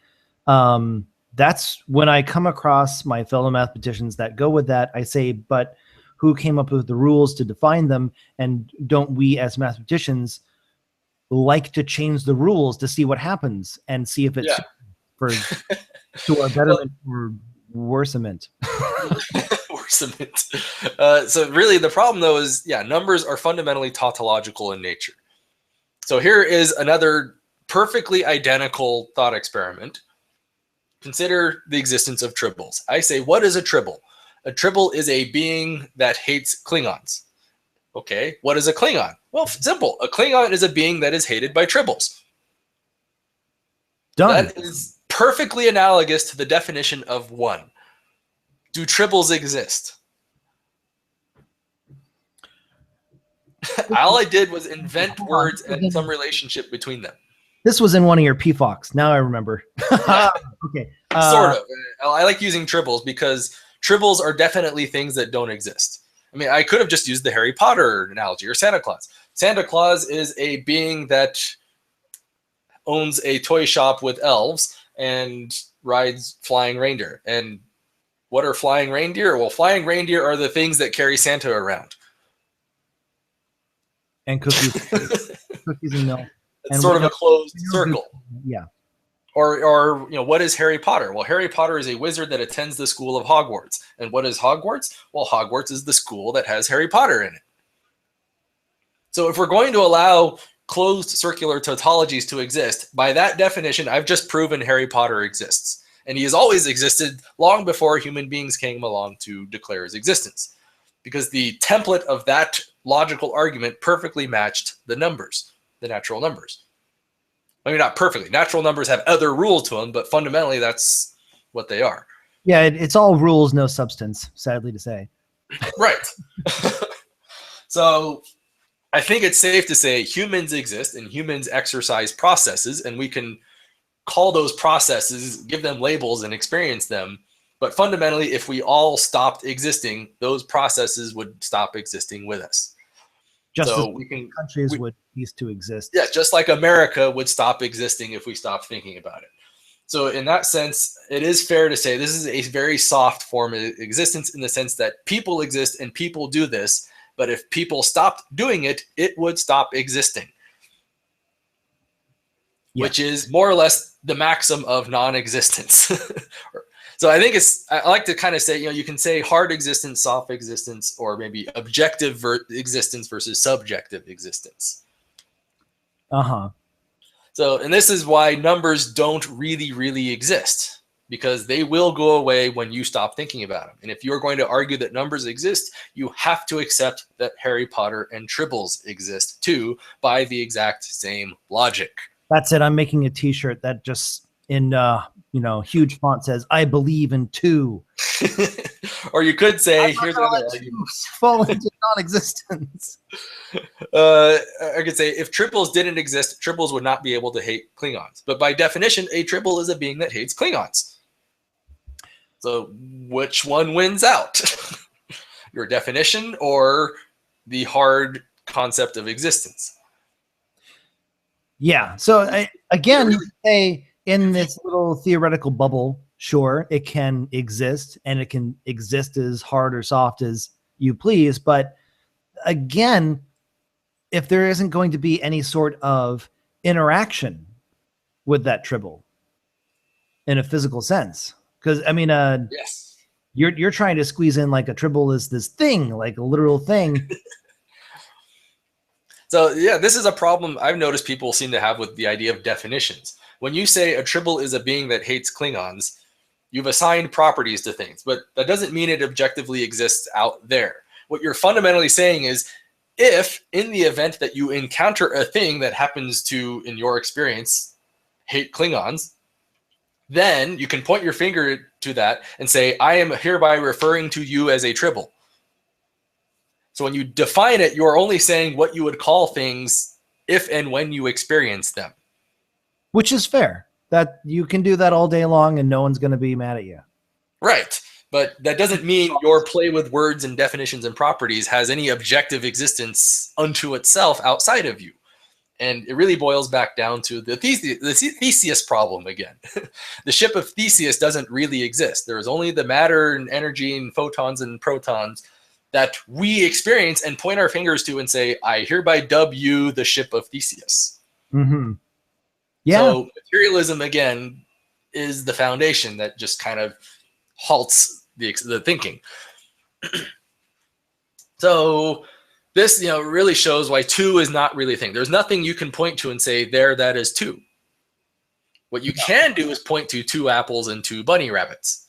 that's when I come across my fellow mathematicians that go with that. I say, but who came up with the rules to define them? And don't we as mathematicians like to change the rules to see what happens and see if it's to our betterment or worsement? Worsement. So really the problem though is, numbers are fundamentally tautological in nature. So here is another perfectly identical thought experiment. Consider the existence of triples. I say, what is a triple? A Tribble is a being that hates Klingons. Okay, what is a Klingon? Well, simple. A Klingon is a being that is hated by Tribbles. Done. That is perfectly analogous to the definition of one. Do Tribbles exist? All I did was invent words and some relationship between them. This was in one of your PFOCs. Now I remember. Okay. Sort of. I like using Tribbles because Tribbles are definitely things that don't exist. I mean, I could have just used the Harry Potter analogy or Santa Claus. Santa Claus is a being that owns a toy shop with elves and rides flying reindeer. And what are flying reindeer? Well, flying reindeer are the things that carry Santa around. And cookies. Cookies and milk. It's And sort we of a know- closed circle. Yeah. Or what is Harry Potter? Well, Harry Potter is a wizard that attends the school of Hogwarts. And what is Hogwarts? Well, Hogwarts is the school that has Harry Potter in it. So if we're going to allow closed circular tautologies to exist, by that definition, I've just proven Harry Potter exists. And he has always existed long before human beings came along to declare his existence. Because the template of that logical argument perfectly matched the numbers, the natural numbers. I mean, not perfectly. Natural numbers have other rules to them, but fundamentally, that's what they are. Yeah, it's all rules, no substance, sadly to say. Right. So I think it's safe to say humans exist and humans exercise processes, and we can call those processes, give them labels, and experience them. But fundamentally, if we all stopped existing, those processes would stop existing with us. Just So as we can countries would cease to exist. Yeah, just like America would stop existing if we stopped thinking about it. So in that sense, it is fair to say this is a very soft form of existence in the sense that people exist and people do this, but if people stopped doing it, it would stop existing. Yeah. Which is more or less the maxim of non-existence. So I think I like to kind of say, you can say hard existence, soft existence, or maybe objective existence versus subjective existence. Uh-huh. So, and this is why numbers don't really exist, because they will go away when you stop thinking about them. And if you're going to argue that numbers exist, you have to accept that Harry Potter and Tribbles exist too, by the exact same logic. That's it. I'm making a t-shirt that just in huge font says, I believe in two. Or you could say, here's another argument. Fall into non-existence. I could say if Tribbles didn't exist, Tribbles would not be able to hate Klingons. But by definition, a Tribble is a being that hates Klingons. So which one wins out? Your definition or the hard concept of existence? Yeah. So again, you could say in this little theoretical bubble, sure, it can exist and it can exist as hard or soft as you please. But again, if there isn't going to be any sort of interaction with that Tribble in a physical sense, because I mean, Yes. you're trying to squeeze in like a Tribble is this thing, like a literal thing. So yeah, this is a problem I've noticed people seem to have with the idea of definitions. When you say a Tribble is a being that hates Klingons, you've assigned properties to things, but that doesn't mean it objectively exists out there. What you're fundamentally saying is, if in the event that you encounter a thing that happens to, in your experience, hate Klingons, then you can point your finger to that and say, I am hereby referring to you as a Tribble. So when you define it, you're only saying what you would call things if and when you experience them. Which is fair. That you can do that all day long and no one's going to be mad at you. Right. But that doesn't mean your play with words and definitions and properties has any objective existence unto itself outside of you. And it really boils back down to the Theseus problem again. The ship of Theseus doesn't really exist. There is only the matter and energy and photons and protons that we experience and point our fingers to and say, I hereby dub you the ship of Theseus. Mm-hmm. Yeah. So materialism, again, is the foundation that just kind of halts the thinking. So this, really shows why two is not really a thing. There's nothing you can point to and say, there, that is two. What you can do is point to two apples and two bunny rabbits.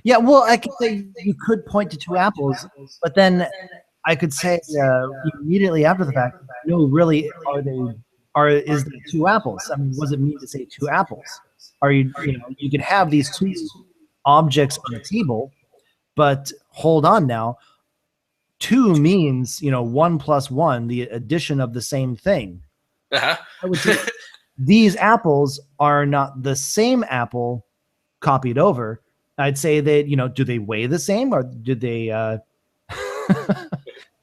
Yeah, well, I could say you could point to two apples, but then I could say immediately after the fact, no, really, is there two apples? I mean, what does it mean to say two apples? Are you could have these two objects on the table, but hold on now. Two means 1 plus 1, the addition of the same thing. Uh-huh. I would say these apples are not the same apple copied over. I'd say that do they weigh the same, or did they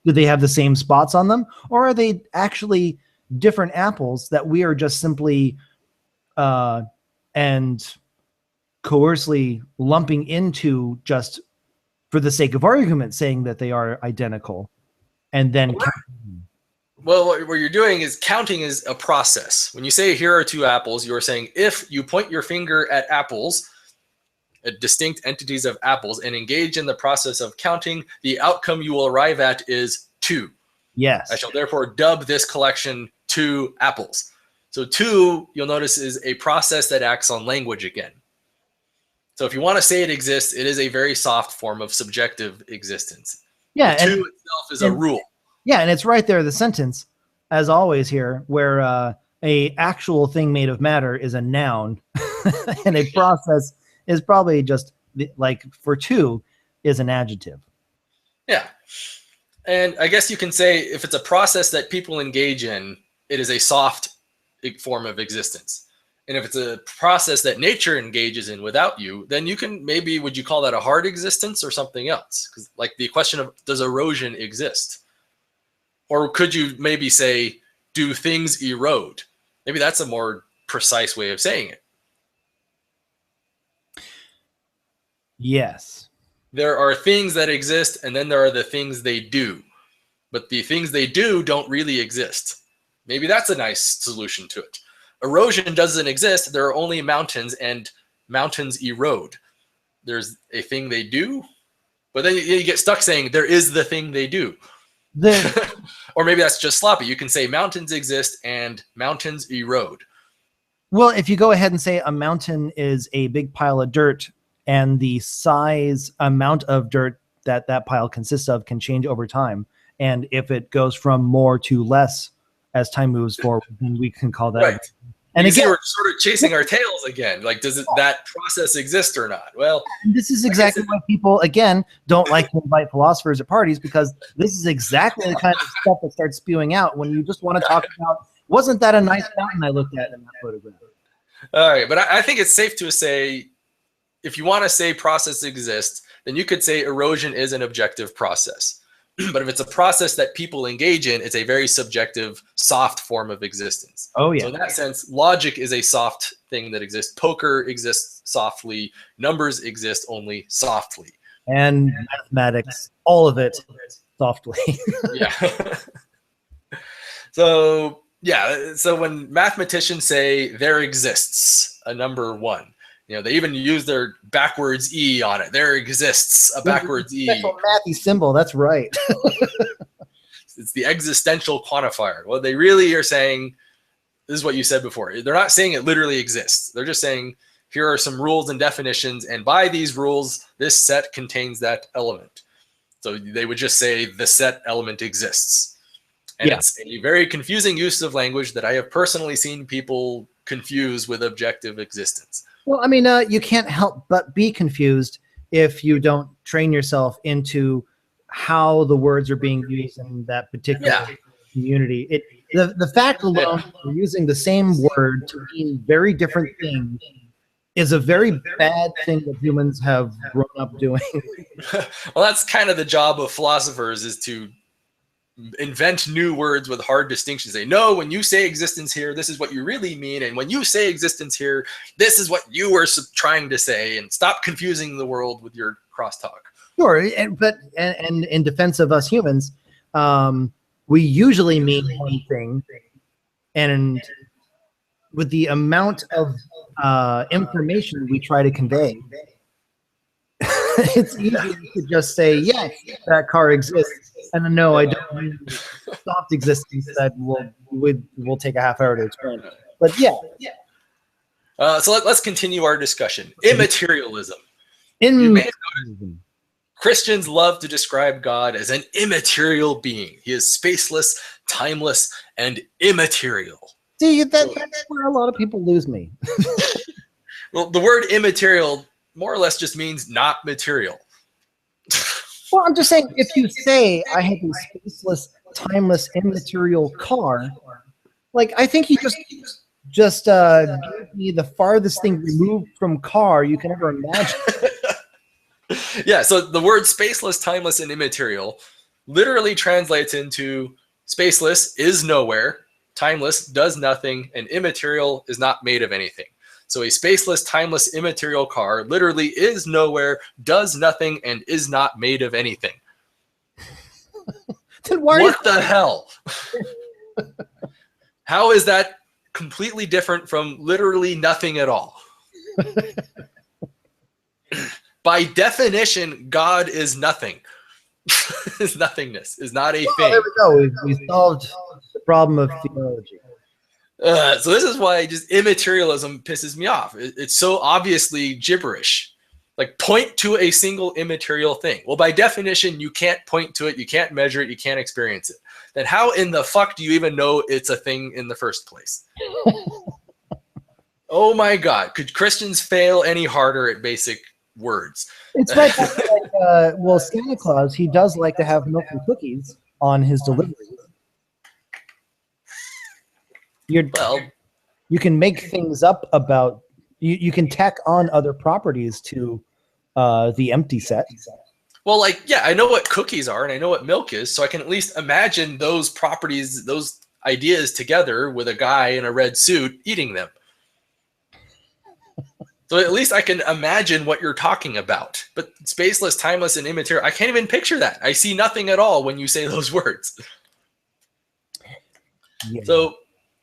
do they have the same spots on them, or are they actually different apples that we are just simply and coarsely lumping into, just for the sake of argument, saying that they are identical, and then well, what you're doing is counting is a process. When you say here are two apples, you're saying if you point your finger at apples, distinct entities of apples, and engage in the process of counting, the outcome you will arrive at is 2. Yes. I shall therefore dub this collection 2 apples. So 2, you'll notice, is a process that acts on language again. So if you want to say it exists, it is a very soft form of subjective existence. Yeah. The 2 itself is a rule. Yeah, and it's right there, the sentence, as always here, where a actual thing made of matter is a noun, and a process is probably just like for 2 is an adjective. Yeah. And I guess you can say if it's a process that people engage in, it is a soft form of existence. And if it's a process that nature engages in without you, then you can maybe, would you call that a hard existence or something else? Because like the question of, does erosion exist? Or could you maybe say, do things erode? Maybe that's a more precise way of saying it. Yes. There are things that exist, and then there are the things they do. But the things they do don't really exist. Maybe that's a nice solution to it. Erosion doesn't exist. There are only mountains, and mountains erode. There's a thing they do, but then you get stuck saying there is the thing they do. Or maybe that's just sloppy. You can say mountains exist and mountains erode. Well, if you go ahead and say a mountain is a big pile of dirt, and the amount of dirt that pile consists of can change over time, and if it goes from more to less as time moves forward, then we can call that. Right. And again, we're sort of chasing our tails again. Like, does that process exist or not? Well, this is exactly why people, again, don't like to invite philosophers at parties, because this is exactly the kind of stuff that starts spewing out when you just want to talk about, wasn't that a nice mountain I looked at in that photograph? All right, but I think it's safe to say, if you want to say process exists, then you could say erosion is an objective process. But if it's a process that people engage in, it's a very subjective, soft form of existence. Oh, yeah. So in that sense, logic is a soft thing that exists. Poker exists softly. Numbers exist only softly. And mathematics, all of it softly. Yeah. So when mathematicians say there exists a number 1, they even use their backwards E on it. There exists a backwards E. Special mathy symbol. That's right. It's the existential quantifier. What they really are saying, this is what you said before. They're not saying it literally exists. They're just saying, here are some rules and definitions, and by these rules, this set contains that element. So they would just say the set element exists. And it's a very confusing use of language that I have personally seen people confuse with objective existence. Well, I mean, you can't help but be confused if you don't train yourself into how the words are being used in that particular community. The fact alone we're using the same word to mean very different things is a very bad thing that humans have grown up doing. Well, that's kind of the job of philosophers, is to invent new words with hard distinctions. Say, no, when you say existence here, this is what you really mean. And when you say existence here, this is what you were trying to say. And stop confusing the world with your crosstalk. Sure. But in defense of us humans, we usually mean one thing. And with the amount of information we try to convey, it's easy to just say, yes, that car exists. And then, no, I don't mean soft existence that will take a half hour to explain. But yeah. So let's continue our discussion. Immaterialism. You may have noticed Christians love to describe God as an immaterial being. He is spaceless, timeless, and immaterial. See, that's where a lot of people lose me. Well, the word immaterial more or less just means not material. Well, I'm just saying, if you say I have a spaceless, timeless, immaterial car, like I think you just gave me the farthest thing removed from car you can ever imagine. Yeah, so the word spaceless, timeless, and immaterial literally translates into spaceless is nowhere, timeless does nothing, and immaterial is not made of anything. So a spaceless, timeless, immaterial car literally is nowhere, does nothing, and is not made of anything. Then why What the hell? How is that completely different from literally nothing at all? By definition, God is nothing. Is nothingness, is not a thing. There we go. We solved the problem of theology. So this is why just immaterialism pisses me off. It's so obviously gibberish. Like, point to a single immaterial thing. Well, by definition, you can't point to it, you can't measure it, you can't experience it. Then how in the fuck do you even know it's a thing in the first place? Oh my God. Could Christians fail any harder at basic words? It's like well, Santa Claus, he does like to have milk and cookies on his deliveries. You can make things up about you can tack on other properties to the empty set. Well, like, yeah, I know what cookies are and I know what milk is, so I can at least imagine those properties, those ideas together with a guy in a red suit eating them. So at least I can imagine what you're talking about. But spaceless, timeless, and immaterial, I can't even picture that. I see nothing at all when you say those words. Yeah. So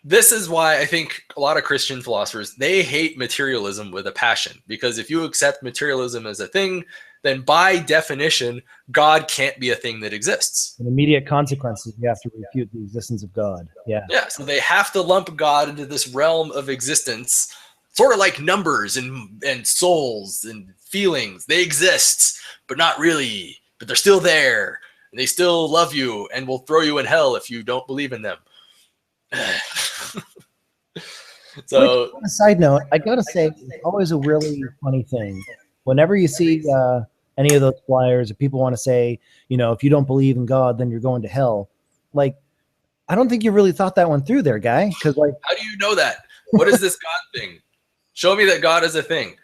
this is why I think a lot of Christian philosophers, they hate materialism with a passion. Because if you accept materialism as a thing, then by definition, God can't be a thing that exists. An immediate consequences, you have to refute the existence of God. Yeah. Yeah, so they have to lump God into this realm of existence, sort of like numbers and souls and feelings. They exist, but not really. But they're still there. And they still love you and will throw you in hell if you don't believe in them. So, on a side note, I gotta say, it's always a really funny thing. Whenever you see any of those flyers, or people want to say, if you don't believe in God, then you're going to hell. Like, I don't think you really thought that one through there, guy. Because, like, how do you know that? What is this God thing? Show me that God is a thing.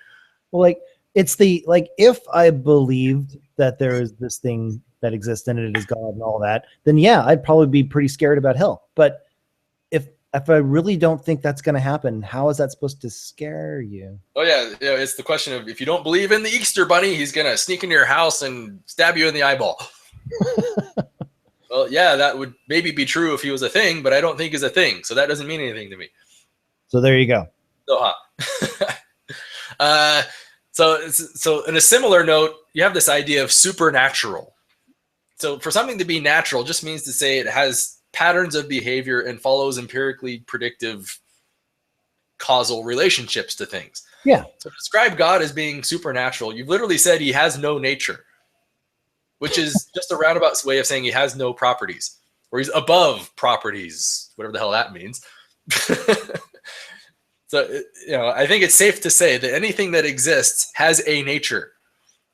Well, like, it's if I believed that there is this thing that exists and it is God and all that, then yeah, I'd probably be pretty scared about hell. But if I really don't think that's going to happen, how is that supposed to scare you? Oh yeah, it's the question of, if you don't believe in the Easter Bunny, he's going to sneak into your house and stab you in the eyeball. Well, yeah, that would maybe be true if he was a thing, but I don't think he's a thing, so that doesn't mean anything to me. So there you go. So in a similar note, you have this idea of supernatural. So for something to be natural just means to say it has patterns of behavior and follows empirically predictive causal relationships to things. Yeah. So to describe God as being supernatural, you've literally said he has no nature, which is just a roundabout way of saying he has no properties, or he's above properties, whatever the hell that means. So, I think it's safe to say that anything that exists has a nature,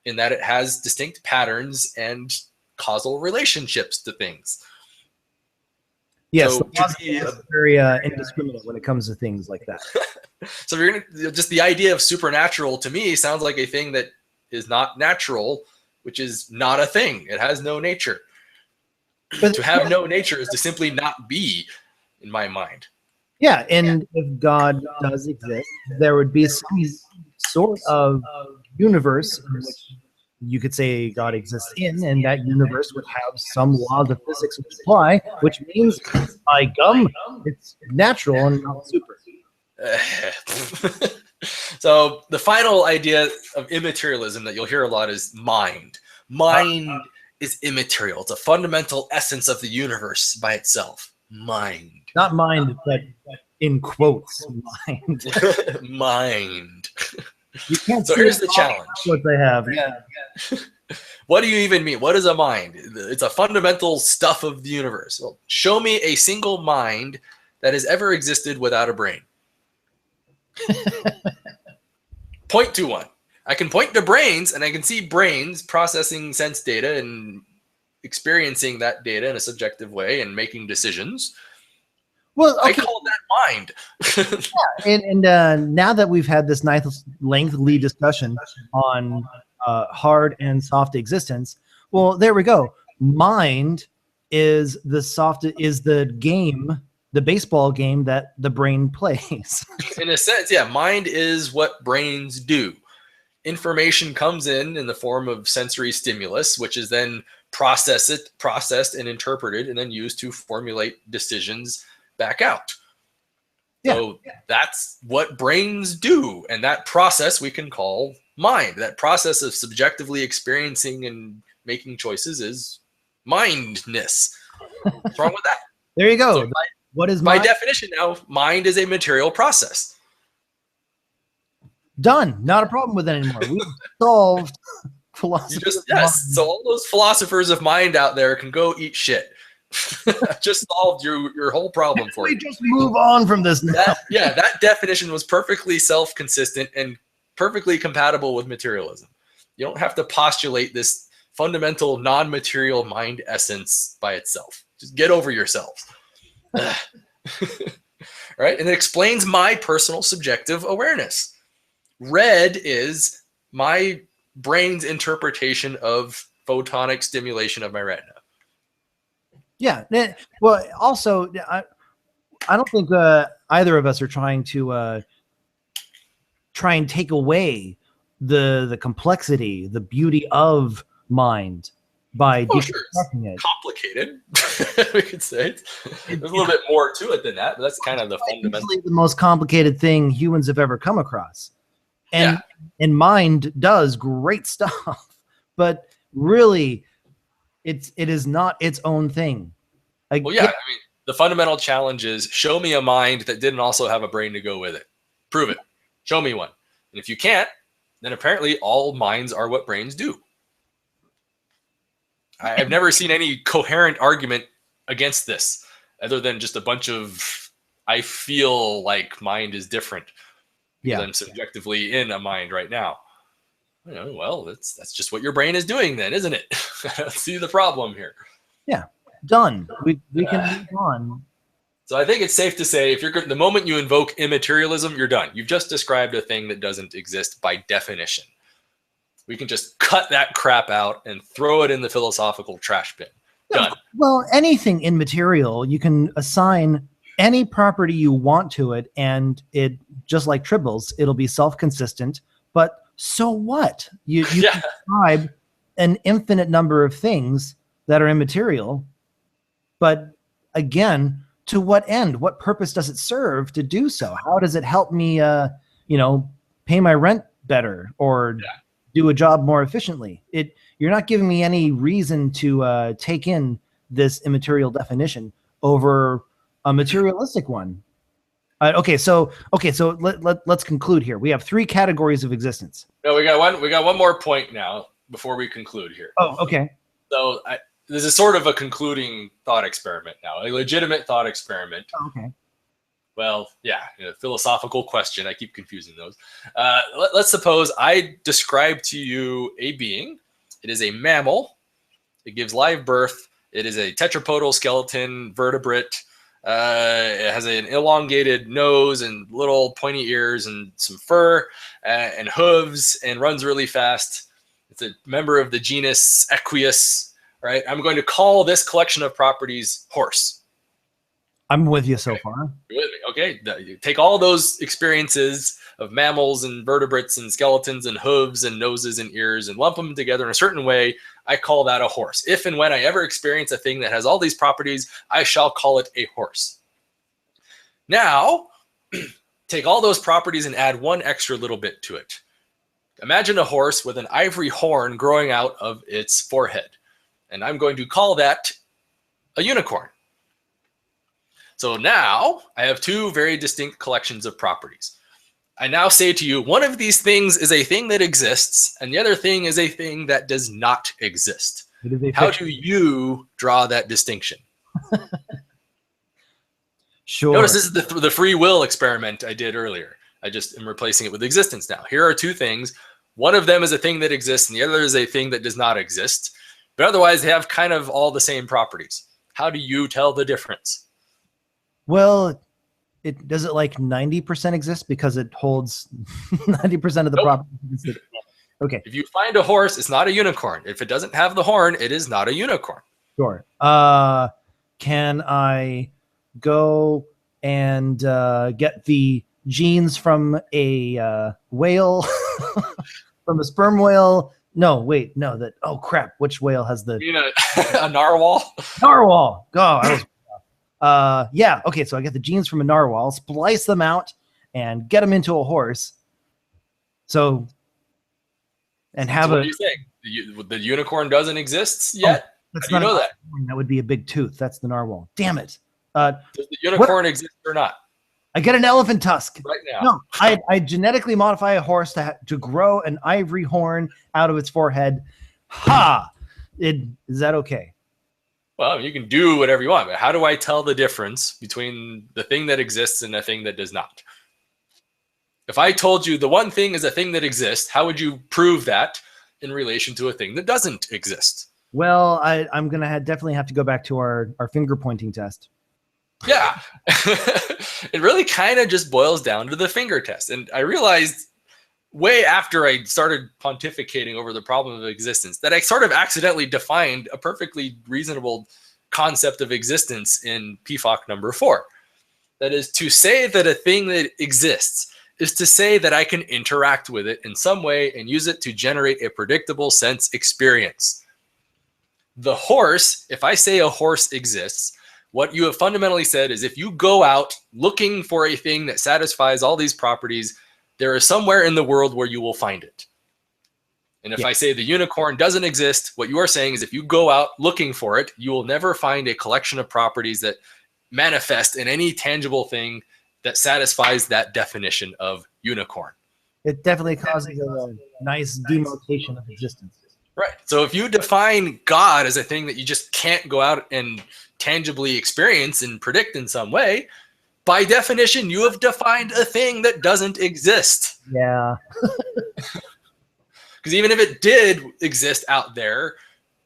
in that it has distinct patterns and causal relationships to things. Yes, so very indiscriminate when it comes to things like that. So if you're just the idea of supernatural to me sounds like a thing that is not natural, which is not a thing. It has no nature. But to have no nature is to simply not be, in my mind. Yeah, and if God does exist, there would be some sort of universe in which you could say God exists in, and that universe would have some laws of physics which apply, which means, by gum, it's natural and not super. So the final idea of immaterialism that you'll hear a lot is mind. Mind is immaterial. It's a fundamental essence of the universe by itself. Mind. Not mind, but in quotes, mind. Mind. You can't So see here's the challenge. what they have. Yeah. What do you even mean? What is a mind? It's a fundamental stuff of the universe. Well, show me a single mind that has ever existed without a brain. Point to one. I can point to brains, and I can see brains processing sense data and experiencing that data in a subjective way and making decisions. Well, okay. I call that mind. And now that we've had this nice lengthy discussion on hard and soft existence, well, there we go. Mind is the game, the baseball game that the brain plays. In a sense, yeah, mind is what brains do. Information comes in the form of sensory stimulus, which is then processed and interpreted, and then used to formulate decisions back out. Yeah. So that's what brains do, and that process we can call mind. That process of subjectively experiencing and making choices is mindness. What's wrong with that? There you go. So what is by mind? definition now, mind is a material process. Done. Not a problem with it anymore. We've solved philosophy. Yes. So all those philosophers of mind out there can go eat shit. Just solved your whole problem for We you. just move on from this now. That definition was perfectly self-consistent and perfectly compatible with materialism. You don't have to postulate this fundamental non-material mind essence by itself. Just get over yourselves. Right? And it explains my personal subjective awareness. Red is my brain's interpretation of photonic stimulation of my retina. Yeah. Well, also, I don't think either of us are trying to try and take away the complexity, the beauty of mind by deconstructing it. Complicated, we could say. There's a little bit more to it than that, but that's kind of the fundamental. Easily the most complicated thing humans have ever come across, and mind does great stuff, but really, it is not its own thing. Well, yeah, I mean, the fundamental challenge is show me a mind that didn't also have a brain to go with it. Prove it. Show me one. And if you can't, then apparently all minds are what brains do. I've never seen any coherent argument against this other than just a bunch of I feel like mind is different. Yeah. I'm subjectively in a mind right now. You know, well, that's just what your brain is doing then, isn't it? I don't see the problem here. Yeah. Done. We can move on. So I think it's safe to say if you're the moment you invoke immaterialism, you're done. You've just described a thing that doesn't exist by definition. We can just cut that crap out and throw it in the philosophical trash bin. Done. Well, anything immaterial, you can assign any property you want to it, and it, just like triples, it'll be self-consistent. But so what? You can describe an infinite number of things that are immaterial. But again, to what end? What purpose does it serve to do so? How does it help me, pay my rent better or do a job more efficiently? You're not giving me any reason to take in this immaterial definition over a materialistic one. So let's conclude here. We have three categories of existence. No, we got one more point now before we conclude here. Oh, okay. So this is sort of a concluding thought experiment now, a legitimate thought experiment. Oh, okay. Well, yeah, philosophical question. I keep confusing those. Let's suppose I describe to you a being. It is a mammal. It gives live birth. It is a tetrapodal skeleton vertebrate. It has an elongated nose and little pointy ears and some fur and hooves and runs really fast. It's a member of the genus Equus. Right? I'm going to call this collection of properties horse. I'm with you so far. You're with me. Okay. You take all those experiences of mammals and vertebrates and skeletons and hooves and noses and ears and lump them together in a certain way. I call that a horse. If and when I ever experience a thing that has all these properties, I shall call it a horse. Now, take all those properties and add one extra little bit to it. Imagine a horse with an ivory horn growing out of its forehead. And I'm going to call that a unicorn. So now I have two very distinct collections of properties. I now say to you, one of these things is a thing that exists, and the other thing is a thing that does not exist. It is a How fiction. do you draw that distinction? Sure. Notice this is the free will experiment I did earlier. I just am replacing it with existence now. Here are two things. One of them is a thing that exists, and the other is a thing that does not exist. But otherwise, they have kind of all the same properties. How do you tell the difference? Well, it does it like 90% exist because it holds 90% of the Nope. properties. Okay, If you find a horse, it's not a unicorn. If it doesn't have the horn, it is not a unicorn. sure. Can I go and get the genes from a whale, from a sperm whale? No, wait, no. Oh crap! Which whale has the You know, a narwhal. narwhal? Yeah. Okay, so I get the genes from a narwhal, splice them out, and get them into a horse. So, and have So what a. are you saying? The unicorn doesn't exist yet? That's How do you not know a- that? That would be a big tooth. That's the narwhal. Damn it! Does the unicorn exist or not? I get an elephant tusk. Right now. No, I genetically modify a horse to grow an ivory horn out of its forehead. Ha! Is that okay? Well, you can do whatever you want, but how do I tell the difference between the thing that exists and the thing that does not? If I told you the one thing is a thing that exists, how would you prove that in relation to a thing that doesn't exist? Well, I'm gonna definitely have to go back to our finger pointing test. Yeah. It really kind of just boils down to the finger test. And I realized way after I started pontificating over the problem of existence that I sort of accidentally defined a perfectly reasonable concept of existence in PFOC number 4. That is, to say that a thing that exists is to say that I can interact with it in some way and use it to generate a predictable sense experience. The horse, if I say a horse exists, what you have fundamentally said is if you go out looking for a thing that satisfies all these properties, there is somewhere in the world where you will find it. And if Yeah. I say the unicorn doesn't exist, what you are saying is if you go out looking for it, you will never find a collection of properties that manifest in any tangible thing that satisfies that definition of unicorn. It definitely causes a nice demarcation of existence. Right. So if you define God as a thing that you just can't go out and tangibly experience and predict in some way, by definition, you have defined a thing that doesn't exist. Yeah. Because even if it did exist out there,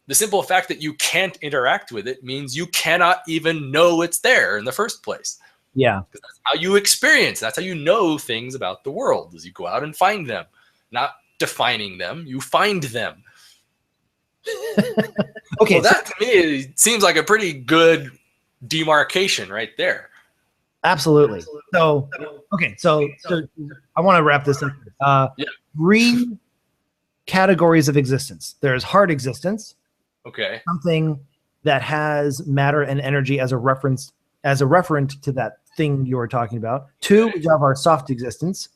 the simple fact that you can't interact with it means you cannot even know it's there in the first place. Yeah. That's how you experience. That's how you know things about the world, is you go out and find them. Not defining them, you find them. Okay. So that to me seems like a pretty good demarcation right there. Absolutely. So, okay. So I want to wrap this up. Yeah. 3 categories of existence. There's hard existence, Okay. something that has matter and energy as a reference, as a referent to that thing you were talking about. 2, we have our soft existence,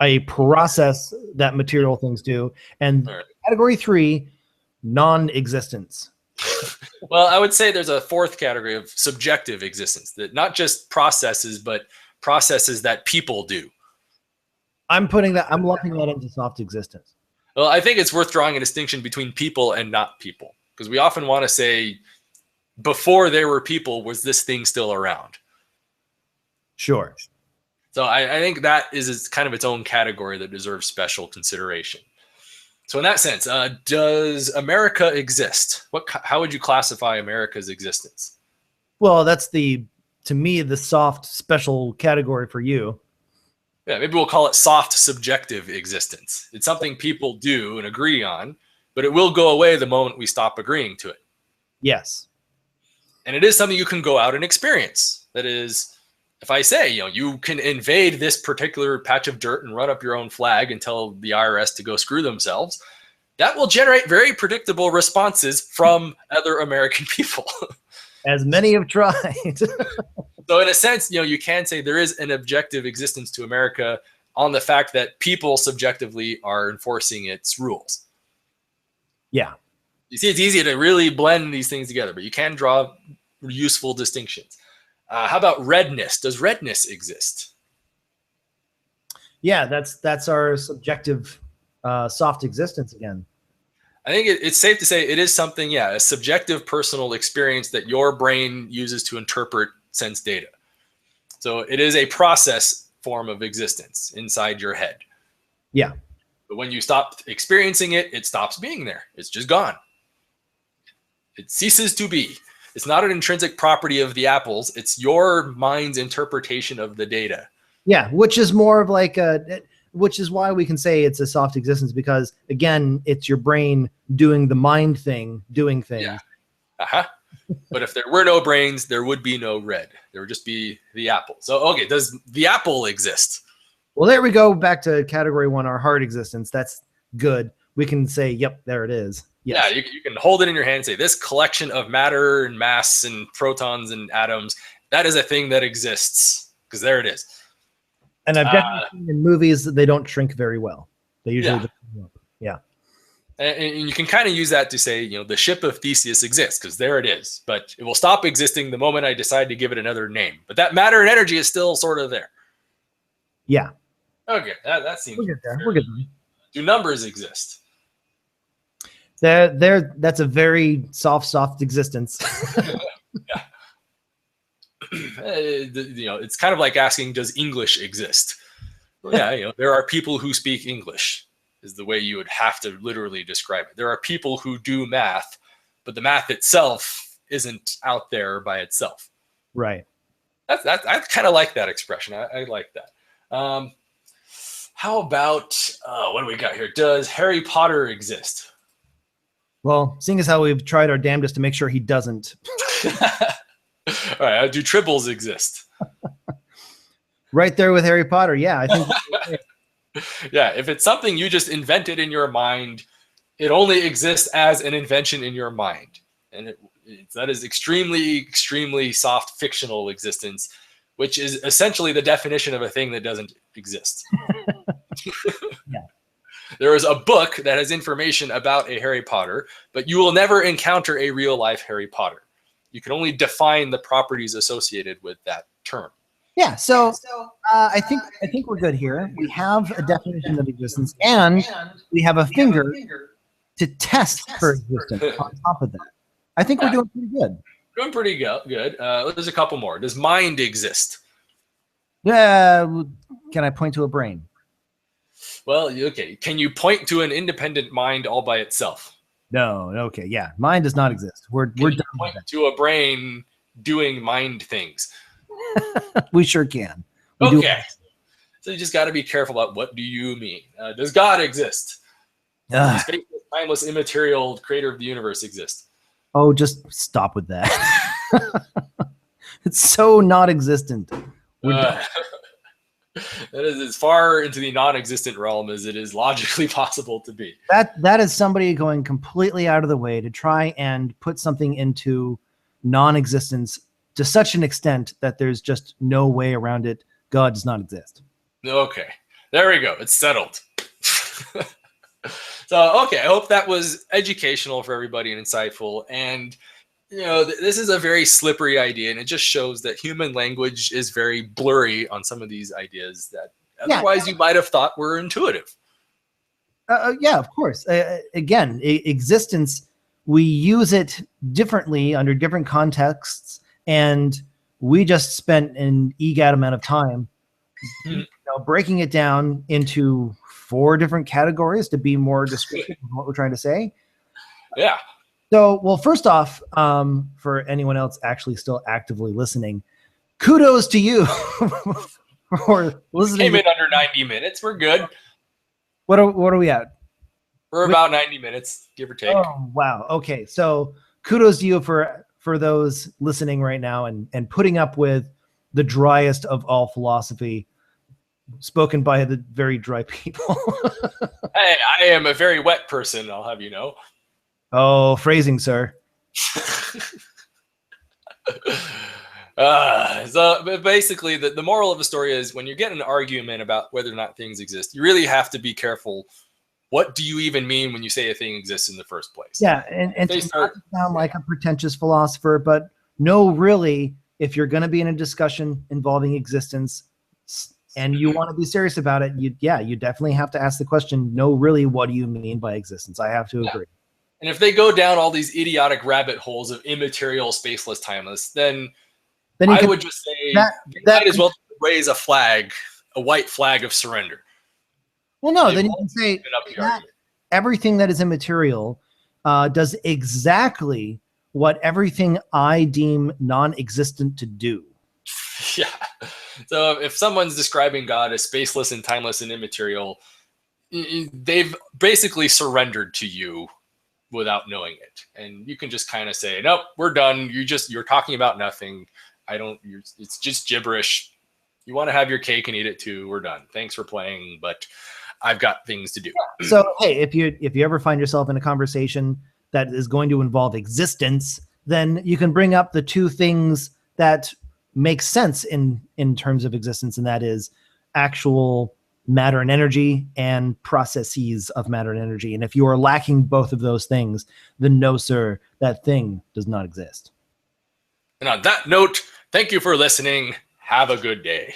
a process that material things do, and All right. category 3, non-existence. Well, I would say there's a 4th category of subjective existence, that not just processes, but processes that people do. I'm lumping that into soft existence. Well, I think it's worth drawing a distinction between people and not people, because we often want to say, before there were people, was this thing still around? Sure. So I think that is kind of its own category that deserves special consideration. So in that sense, does America exist? How would you classify America's existence? Well, that's to me, the soft special category for you. Yeah, maybe we'll call it soft subjective existence. It's something people do and agree on, but it will go away the moment we stop agreeing to it. Yes. And it is something you can go out and experience. That is, if I say, you can invade this particular patch of dirt and run up your own flag and tell the IRS to go screw themselves, that will generate very predictable responses from other American people. As many have tried. So in a sense, you can say there is an objective existence to America on the fact that people subjectively are enforcing its rules. Yeah. You see, it's easy to really blend these things together, but you can draw useful distinctions. How about redness? Does redness exist? Yeah, that's our subjective soft existence again. I think it's safe to say it is something, yeah, a subjective personal experience that your brain uses to interpret sense data. So it is a process form of existence inside your head. Yeah. But when you stop experiencing it, it stops being there. It's just gone. It ceases to be. It's not an intrinsic property of the apples. It's your mind's interpretation of the data. Yeah, which is more of like which is why we can say it's a soft existence, because again, it's your brain doing the mind thing, doing things. Yeah. Uh-huh. But if there were no brains, there would be no red. There would just be the apple. So, okay, does the apple exist? Well, there we go back to category 1, our hard existence. That's good. We can say, yep, there it is. Yes. Yeah, you can hold it in your hand and say, this collection of matter and mass and protons and atoms, that is a thing that exists, because there it is. And I've definitely seen in movies that they don't shrink very well. They usually just go up. Yeah. And you can kind of use that to say, the ship of Theseus exists, because there it is. But it will stop existing the moment I decide to give it another name. But that matter and energy is still sort of there. Yeah. Okay, that seems. We'll get there. We'll get there. Do numbers exist? That's a very soft existence. Yeah. It's kind of like asking, does English exist? Well, yeah, there are people who speak English, is the way you would have to literally describe it. There are people who do math, but the math itself isn't out there by itself. Right. I kind of like that expression. I like that. How about, what do we got here? Does Harry Potter exist? Well, seeing as how we've tried our damnedest to make sure he doesn't. All right, do tribbles exist? Right there with Harry Potter. Yeah, I think. Yeah, if it's something you just invented in your mind, it only exists as an invention in your mind. And that is extremely, extremely soft fictional existence, which is essentially the definition of a thing that doesn't exist. Yeah. There is a book that has information about a Harry Potter, but you will never encounter a real life Harry Potter. You can only define the properties associated with that term. Yeah, so I think we're good here. We have a definition of existence, and we have a finger to test for existence on top of that. I think we're doing pretty good. Doing pretty good. There's a couple more. Does mind exist? Yeah. Can I point to a brain? Well, okay. Can you point to an independent mind all by itself? No. Okay. Yeah. Mind does not exist. We're done point to a brain doing mind things. We sure can. Okay. So you just got to be careful about what do you mean. Does God exist? Does faceless, timeless, immaterial creator of the universe exist? Oh, just stop with that. It's so not existent. That is as far into the non-existent realm as it is logically possible to be. That is somebody going completely out of the way to try and put something into non-existence to such an extent that there's just no way around it. God does not exist. Okay, there we go. It's settled. So, okay, I hope that was educational for everybody and insightful. And, this is a very slippery idea, and it just shows that human language is very blurry on some of these ideas that otherwise you might have thought were intuitive. Yeah, of course. Again, existence, we use it differently under different contexts, and we just spent an egad amount of time breaking it down into 4 different categories to be more descriptive of what we're trying to say. Yeah. So, well, first off, for anyone else actually still actively listening, kudos to you for listening. Came in under 90 minutes. We're good. What are we at? We're about 90 minutes, give or take. Oh, wow. Okay. So kudos to you for those listening right now and putting up with the driest of all philosophy spoken by the very dry people. Hey, I am a very wet person, I'll have you know. Oh, phrasing, sir. So basically, the moral of the story is when you get in an argument about whether or not things exist, you really have to be careful. What do you even mean when you say a thing exists in the first place? Yeah, and to not sound like a pretentious philosopher, but no, really, if you're going to be in a discussion involving existence, and you want to be serious about it, you definitely have to ask the question, no, really, what do you mean by existence? I have to agree. And if they go down all these idiotic rabbit holes of immaterial, spaceless, timeless, then I would just say they might as well raise a flag, a white flag of surrender. Well, no, then you can say that everything that is immaterial does exactly what everything I deem non-existent to do. Yeah. So if someone's describing God as spaceless and timeless and immaterial, they've basically surrendered to you without knowing it. And you can just kind of say, nope, we're done. You're talking about nothing. It's just gibberish. You want to have your cake and eat it too. We're done. Thanks for playing, but I've got things to do. So, hey, if you ever find yourself in a conversation that is going to involve existence, then you can bring up the two things that make sense in terms of existence, and that is actual matter and energy and processes of matter and energy. And if you are lacking both of those things, then no, sir, that thing does not exist. And on that note, thank you for listening. Have a good day.